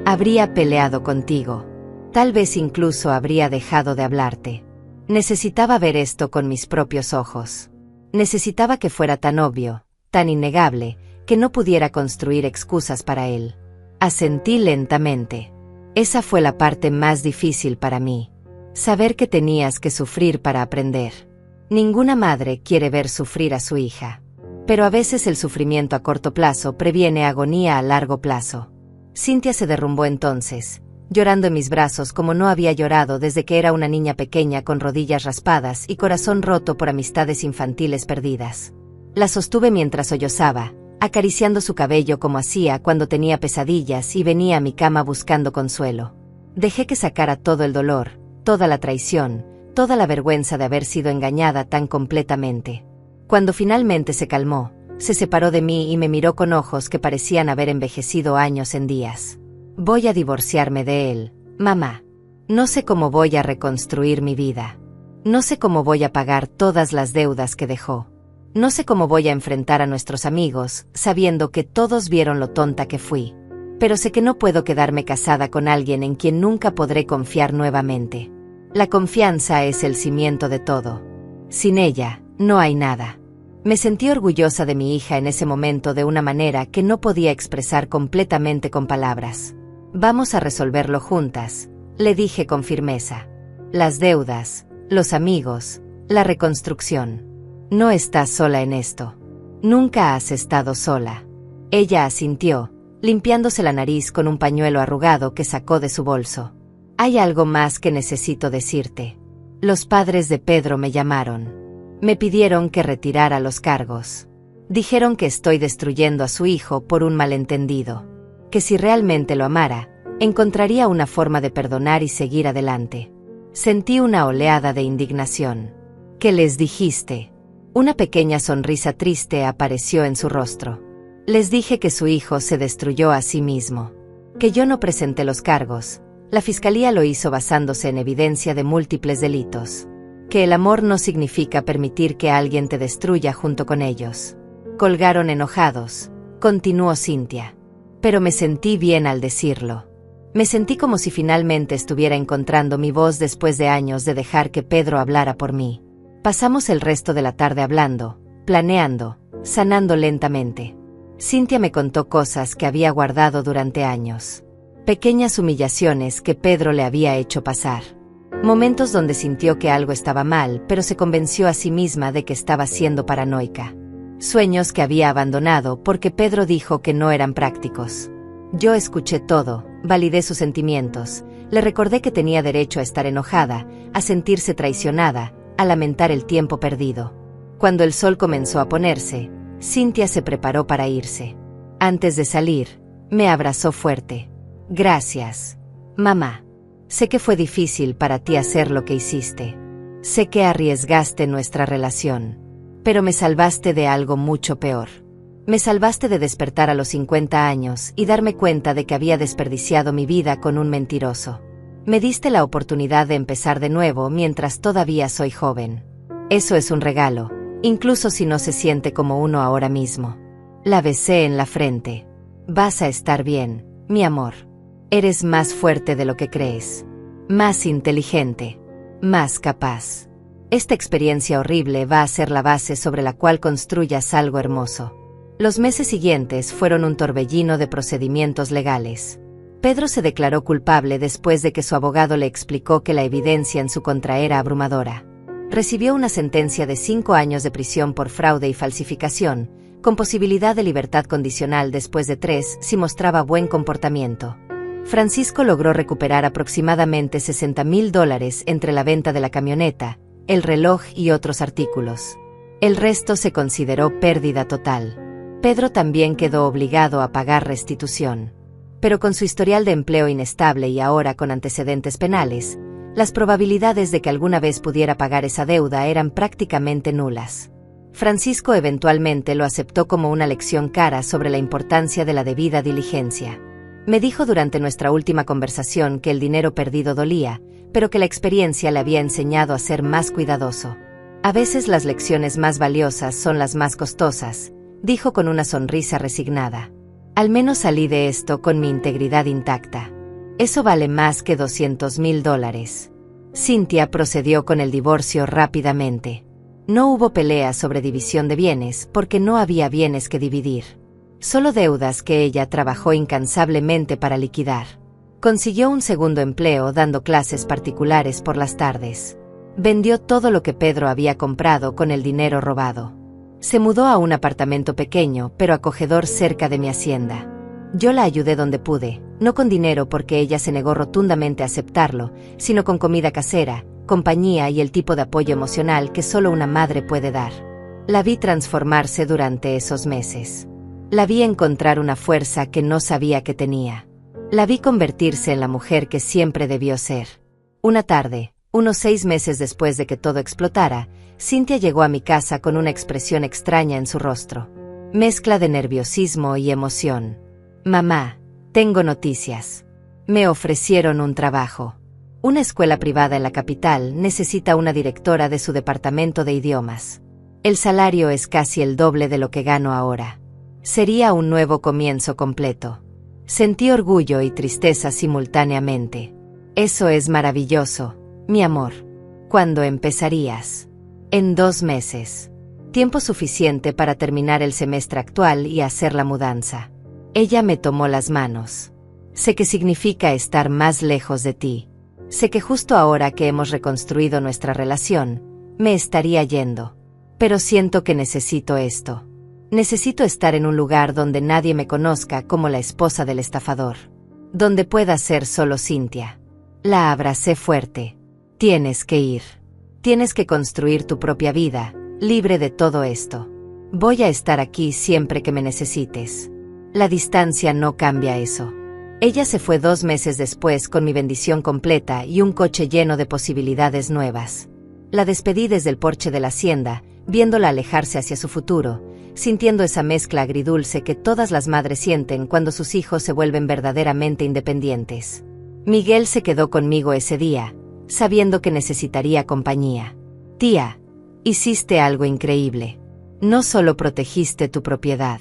Habría peleado contigo. Tal vez incluso habría dejado de hablarte. Necesitaba ver esto con mis propios ojos. Necesitaba que fuera tan obvio, tan innegable, que no pudiera construir excusas para él. Asentí lentamente. Esa fue la parte más difícil para mí. Saber que tenías que sufrir para aprender. Ninguna madre quiere ver sufrir a su hija. Pero a veces el sufrimiento a corto plazo previene agonía a largo plazo. Cynthia se derrumbó entonces, llorando en mis brazos como no había llorado desde que era una niña pequeña con rodillas raspadas y corazón roto por amistades infantiles perdidas. La sostuve mientras sollozaba, acariciando su cabello como hacía cuando tenía pesadillas y venía a mi cama buscando consuelo. Dejé que sacara todo el dolor, toda la traición, toda la vergüenza de haber sido engañada tan completamente. Cuando finalmente se calmó, se separó de mí y me miró con ojos que parecían haber envejecido años en días. Voy a divorciarme de él, mamá. No sé cómo voy a reconstruir mi vida. No sé cómo voy a pagar todas las deudas que dejó. No sé cómo voy a enfrentar a nuestros amigos, sabiendo que todos vieron lo tonta que fui. Pero sé que no puedo quedarme casada con alguien en quien nunca podré confiar nuevamente. La confianza es el cimiento de todo. Sin ella, no hay nada. Me sentí orgullosa de mi hija en ese momento de una manera que no podía expresar completamente con palabras. Vamos a resolverlo juntas, le dije con firmeza. Las deudas, los amigos, la reconstrucción. No estás sola en esto. Nunca has estado sola. Ella asintió, limpiándose la nariz con un pañuelo arrugado que sacó de su bolso. Hay algo más que necesito decirte. Los padres de Pedro me llamaron. Me pidieron que retirara los cargos. Dijeron que estoy destruyendo a su hijo por un malentendido. Que si realmente lo amara, encontraría una forma de perdonar y seguir adelante. Sentí una oleada de indignación. ¿Qué les dijiste? Una pequeña sonrisa triste apareció en su rostro. Les dije que su hijo se destruyó a sí mismo. Que yo no presenté los cargos. La fiscalía lo hizo basándose en evidencia de múltiples delitos. Que el amor no significa permitir que alguien te destruya junto con ellos. Colgaron enojados, continuó Cynthia. Pero me sentí bien al decirlo. Me sentí como si finalmente estuviera encontrando mi voz después de años de dejar que Pedro hablara por mí. Pasamos el resto de la tarde hablando, planeando, sanando lentamente. Cynthia me contó cosas que había guardado durante años. Pequeñas humillaciones que Pedro le había hecho pasar. Momentos donde sintió que algo estaba mal, pero se convenció a sí misma de que estaba siendo paranoica. Sueños que había abandonado porque Pedro dijo que no eran prácticos. Yo escuché todo, validé sus sentimientos, le recordé que tenía derecho a estar enojada, a sentirse traicionada, a lamentar el tiempo perdido. Cuando el sol comenzó a ponerse, Cynthia se preparó para irse. Antes de salir, me abrazó fuerte. Gracias, mamá. Sé que fue difícil para ti hacer lo que hiciste. Sé que arriesgaste nuestra relación. Pero me salvaste de algo mucho peor. Me salvaste de despertar a los 50 años y darme cuenta de que había desperdiciado mi vida con un mentiroso. Me diste la oportunidad de empezar de nuevo mientras todavía soy joven. Eso es un regalo, incluso si no se siente como uno ahora mismo. La besé en la frente. Vas a estar bien, mi amor. Eres más fuerte de lo que crees. Más inteligente. Más capaz. Esta experiencia horrible va a ser la base sobre la cual construyas algo hermoso. Los meses siguientes fueron un torbellino de procedimientos legales. Pedro se declaró culpable después de que su abogado le explicó que la evidencia en su contra era abrumadora. Recibió una sentencia de 5 años de prisión por fraude y falsificación, con posibilidad de libertad condicional después de 3 si mostraba buen comportamiento. Francisco logró recuperar aproximadamente $60,000 entre la venta de la camioneta, el reloj y otros artículos. El resto se consideró pérdida total. Pedro también quedó obligado a pagar restitución. Pero con su historial de empleo inestable y ahora con antecedentes penales, las probabilidades de que alguna vez pudiera pagar esa deuda eran prácticamente nulas. Francisco eventualmente lo aceptó como una lección cara sobre la importancia de la debida diligencia. Me dijo durante nuestra última conversación que el dinero perdido dolía, pero que la experiencia le había enseñado a ser más cuidadoso. A veces las lecciones más valiosas son las más costosas, dijo con una sonrisa resignada. Al menos salí de esto con mi integridad intacta. Eso vale más que $200,000. Cynthia procedió con el divorcio rápidamente. No hubo pelea sobre división de bienes porque no había bienes que dividir. Solo deudas que ella trabajó incansablemente para liquidar. Consiguió un segundo empleo dando clases particulares por las tardes. Vendió todo lo que Pedro había comprado con el dinero robado. Se mudó a un apartamento pequeño pero acogedor cerca de mi hacienda. Yo la ayudé donde pude, No con dinero porque ella se negó rotundamente a aceptarlo, sino con comida casera, compañía y el tipo de apoyo emocional que solo una madre puede dar. La vi transformarse durante esos meses. La vi encontrar una fuerza que no sabía que tenía. La vi convertirse en la mujer que siempre debió ser. Una tarde, unos 6 meses después de que todo explotara, Cynthia llegó a mi casa con una expresión extraña en su rostro. Mezcla de nerviosismo y emoción. Mamá, tengo noticias. Me ofrecieron un trabajo. Una escuela privada en la capital necesita una directora de su departamento de idiomas. El salario es casi el doble de lo que gano ahora. Sería un nuevo comienzo completo. Sentí orgullo y tristeza simultáneamente. Eso es maravilloso, mi amor. ¿Cuándo empezarías? En 2 meses. Tiempo suficiente para terminar el semestre actual y hacer la mudanza. Ella me tomó las manos. Sé que significa estar más lejos de ti. Sé que justo ahora que hemos reconstruido nuestra relación, me estaría yendo. Pero siento que necesito esto. Necesito estar en un lugar donde nadie me conozca como la esposa del estafador. Donde pueda ser solo Cynthia. La abracé fuerte. Tienes que ir. Tienes que construir tu propia vida, libre de todo esto. Voy a estar aquí siempre que me necesites. La distancia no cambia eso. Ella se fue 2 meses después con mi bendición completa y un coche lleno de posibilidades nuevas. La despedí desde el porche de la hacienda, viéndola alejarse hacia su futuro, sintiendo esa mezcla agridulce que todas las madres sienten cuando sus hijos se vuelven verdaderamente independientes. Miguel se quedó conmigo ese día, sabiendo que necesitaría compañía. Tía, hiciste algo increíble. No solo protegiste tu propiedad.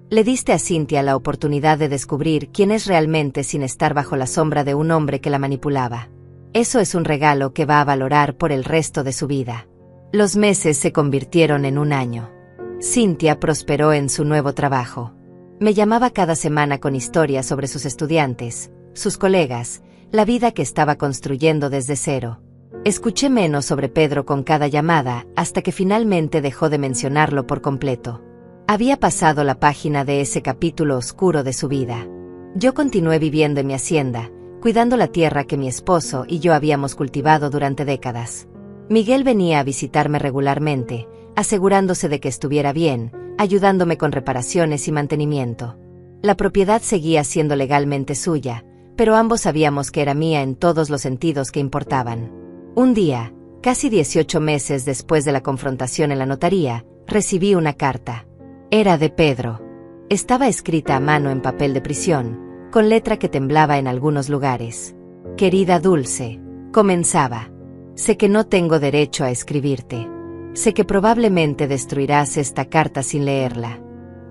Le diste a Cynthia la oportunidad de descubrir quién es realmente sin estar bajo la sombra de un hombre que la manipulaba. Eso es un regalo que va a valorar por el resto de su vida. Los meses se convirtieron en un año. Cynthia prosperó en su nuevo trabajo. Me llamaba cada semana con historias sobre sus estudiantes, sus colegas, la vida que estaba construyendo desde cero. Escuché menos sobre Pedro con cada llamada hasta que finalmente dejó de mencionarlo por completo. Había pasado la página de ese capítulo oscuro de su vida. Yo continué viviendo en mi hacienda, cuidando la tierra que mi esposo y yo habíamos cultivado durante décadas. Miguel venía a visitarme regularmente, asegurándose de que estuviera bien, ayudándome con reparaciones y mantenimiento. La propiedad seguía siendo legalmente suya, pero ambos sabíamos que era mía en todos los sentidos que importaban. Un día, casi 18 meses después de la confrontación en la notaría, recibí una carta. Era de Pedro. Estaba escrita a mano en papel de prisión, con letra que temblaba en algunos lugares. Querida Dulce, comenzaba. Sé que no tengo derecho a escribirte. Sé que probablemente destruirás esta carta sin leerla.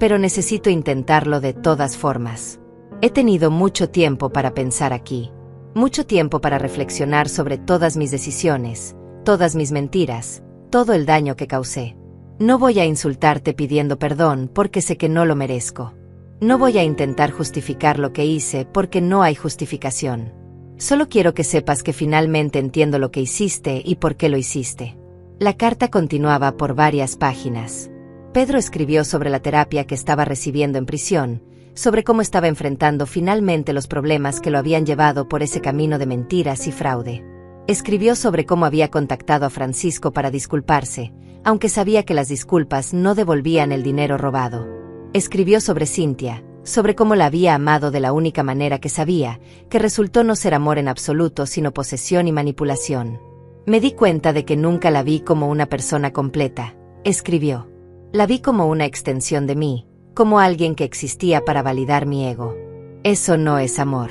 Pero necesito intentarlo de todas formas. He tenido mucho tiempo para pensar aquí. Mucho tiempo para reflexionar sobre todas mis decisiones, todas mis mentiras, todo el daño que causé. No voy a insultarte pidiendo perdón porque sé que no lo merezco. No voy a intentar justificar lo que hice porque no hay justificación. Solo quiero que sepas que finalmente entiendo lo que hiciste y por qué lo hiciste. La carta continuaba por varias páginas. Pedro escribió sobre la terapia que estaba recibiendo en prisión, sobre cómo estaba enfrentando finalmente los problemas que lo habían llevado por ese camino de mentiras y fraude. Escribió sobre cómo había contactado a Francisco para disculparse, aunque sabía que las disculpas no devolvían el dinero robado. Escribió sobre Cynthia, sobre cómo la había amado de la única manera que sabía, que resultó no ser amor en absoluto sino posesión y manipulación. Me di cuenta de que nunca la vi como una persona completa, escribió. La vi como una extensión de mí, como alguien que existía para validar mi ego. Eso no es amor.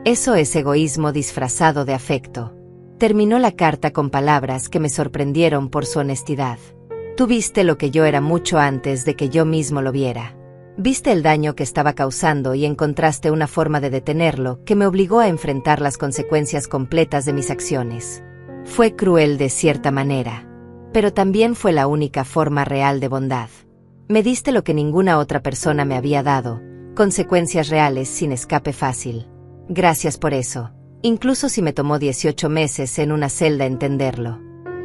Eso es egoísmo disfrazado de afecto. Terminó la carta con palabras que me sorprendieron por su honestidad. Tú viste lo que yo era mucho antes de que yo mismo lo viera. Viste el daño que estaba causando y encontraste una forma de detenerlo que me obligó a enfrentar las consecuencias completas de mis acciones. Fue cruel de cierta manera, pero también fue la única forma real de bondad. Me diste lo que ninguna otra persona me había dado, consecuencias reales sin escape fácil. Gracias por eso. Incluso si me tomó 18 meses en una celda entenderlo.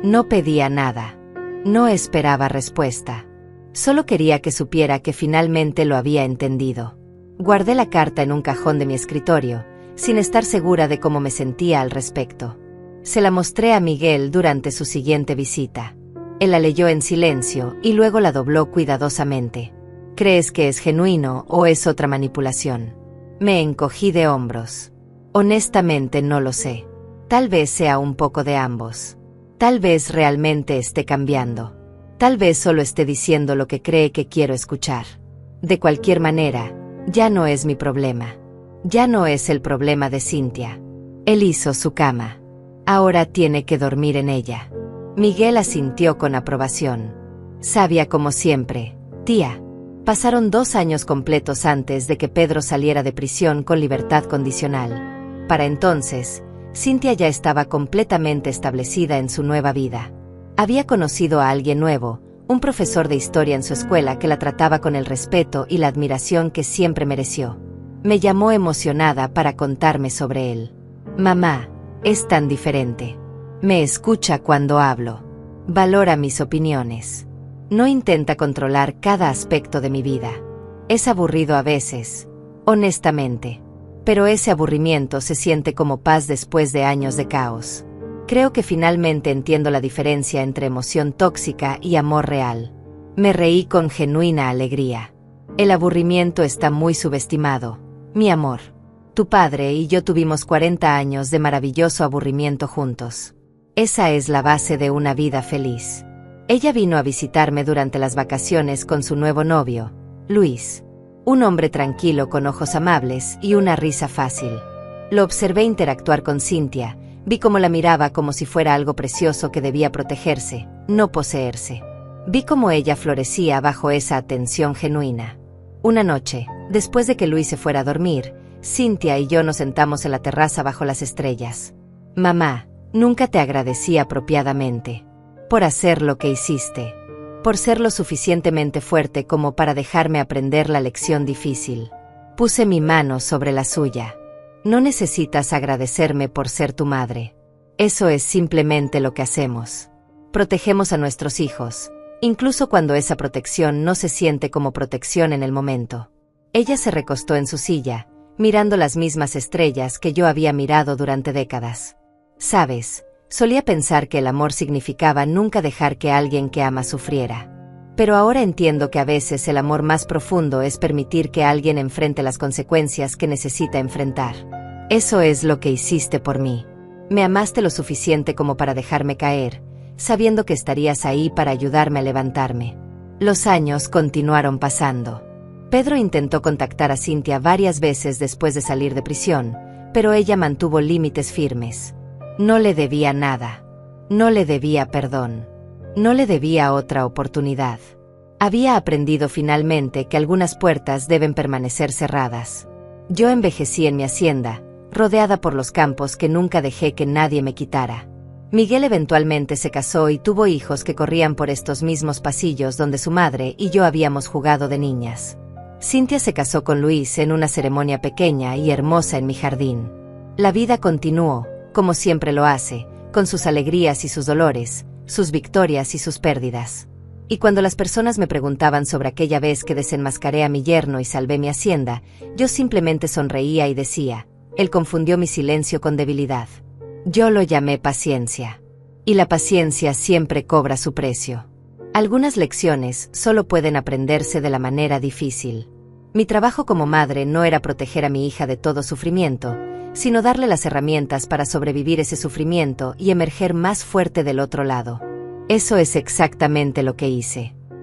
No pedía nada. No esperaba respuesta. Solo quería que supiera que finalmente lo había entendido. Guardé la carta en un cajón de mi escritorio, sin estar segura de cómo me sentía al respecto. Se la mostré a Miguel durante su siguiente visita. Él la leyó en silencio y luego la dobló cuidadosamente. ¿Crees que es genuino o es otra manipulación? Me encogí de hombros. Honestamente no lo sé. Tal vez sea un poco de ambos. Tal vez realmente esté cambiando. Tal vez solo esté diciendo lo que cree que quiero escuchar. De cualquier manera, ya no es mi problema. Ya no es el problema de Cynthia. Él hizo su cama. Ahora tiene que dormir en ella. Miguel asintió con aprobación. Sabia como siempre, tía. Pasaron 2 años completos antes de que Pedro saliera de prisión con libertad condicional. Para entonces, Cynthia ya estaba completamente establecida en su nueva vida. Había conocido a alguien nuevo, un profesor de historia en su escuela que la trataba con el respeto y la admiración que siempre mereció. Me llamó emocionada para contarme sobre él. Mamá, es tan diferente. Me escucha cuando hablo. Valora mis opiniones. No intenta controlar cada aspecto de mi vida. Es aburrido a veces, honestamente. Pero ese aburrimiento se siente como paz después de años de caos. Creo que finalmente entiendo la diferencia entre emoción tóxica y amor real. Me reí con genuina alegría. El aburrimiento está muy subestimado, mi amor. Tu padre y yo tuvimos 40 años de maravilloso aburrimiento juntos. Esa es la base de una vida feliz. Ella vino a visitarme durante las vacaciones con su nuevo novio, Luis. Un hombre tranquilo con ojos amables y una risa fácil. Lo observé interactuar con Cynthia, vi cómo la miraba como si fuera algo precioso que debía protegerse, no poseerse. Vi cómo ella florecía bajo esa atención genuina. Una noche, después de que Luis se fuera a dormir, Cynthia y yo nos sentamos en la terraza bajo las estrellas. Mamá, nunca te agradecí apropiadamente. Por hacer lo que hiciste. Por ser lo suficientemente fuerte como para dejarme aprender la lección difícil. Puse mi mano sobre la suya. No necesitas agradecerme por ser tu madre. Eso es simplemente lo que hacemos. Protegemos a nuestros hijos, incluso cuando esa protección no se siente como protección en el momento. Ella se recostó en su silla, mirando las mismas estrellas que yo había mirado durante décadas. ¿Sabes? Solía pensar que el amor significaba nunca dejar que alguien que ama sufriera. Pero ahora entiendo que a veces el amor más profundo es permitir que alguien enfrente las consecuencias que necesita enfrentar. Eso es lo que hiciste por mí. Me amaste lo suficiente como para dejarme caer, sabiendo que estarías ahí para ayudarme a levantarme. Los años continuaron pasando. Pedro intentó contactar a Cynthia varias veces después de salir de prisión, pero ella mantuvo límites firmes. No le debía nada. No le debía perdón. No le debía otra oportunidad. Había aprendido finalmente que algunas puertas deben permanecer cerradas. Yo envejecí en mi hacienda, rodeada por los campos que nunca dejé que nadie me quitara. Miguel eventualmente se casó y tuvo hijos que corrían por estos mismos pasillos donde su madre y yo habíamos jugado de niñas. Cynthia se casó con Luis en una ceremonia pequeña y hermosa en mi jardín. La vida continuó, como siempre lo hace, con sus alegrías y sus dolores, sus victorias y sus pérdidas. Y cuando las personas me preguntaban sobre aquella vez que desenmascaré a mi yerno y salvé mi hacienda, yo simplemente sonreía y decía, él confundió mi silencio con debilidad. Yo lo llamé paciencia. Y la paciencia siempre cobra su precio. Algunas lecciones solo pueden aprenderse de la manera difícil. Mi trabajo como madre no era proteger a mi hija de todo sufrimiento, sino darle las herramientas para sobrevivir ese sufrimiento y emerger más fuerte del otro lado. Eso es exactamente lo que hice.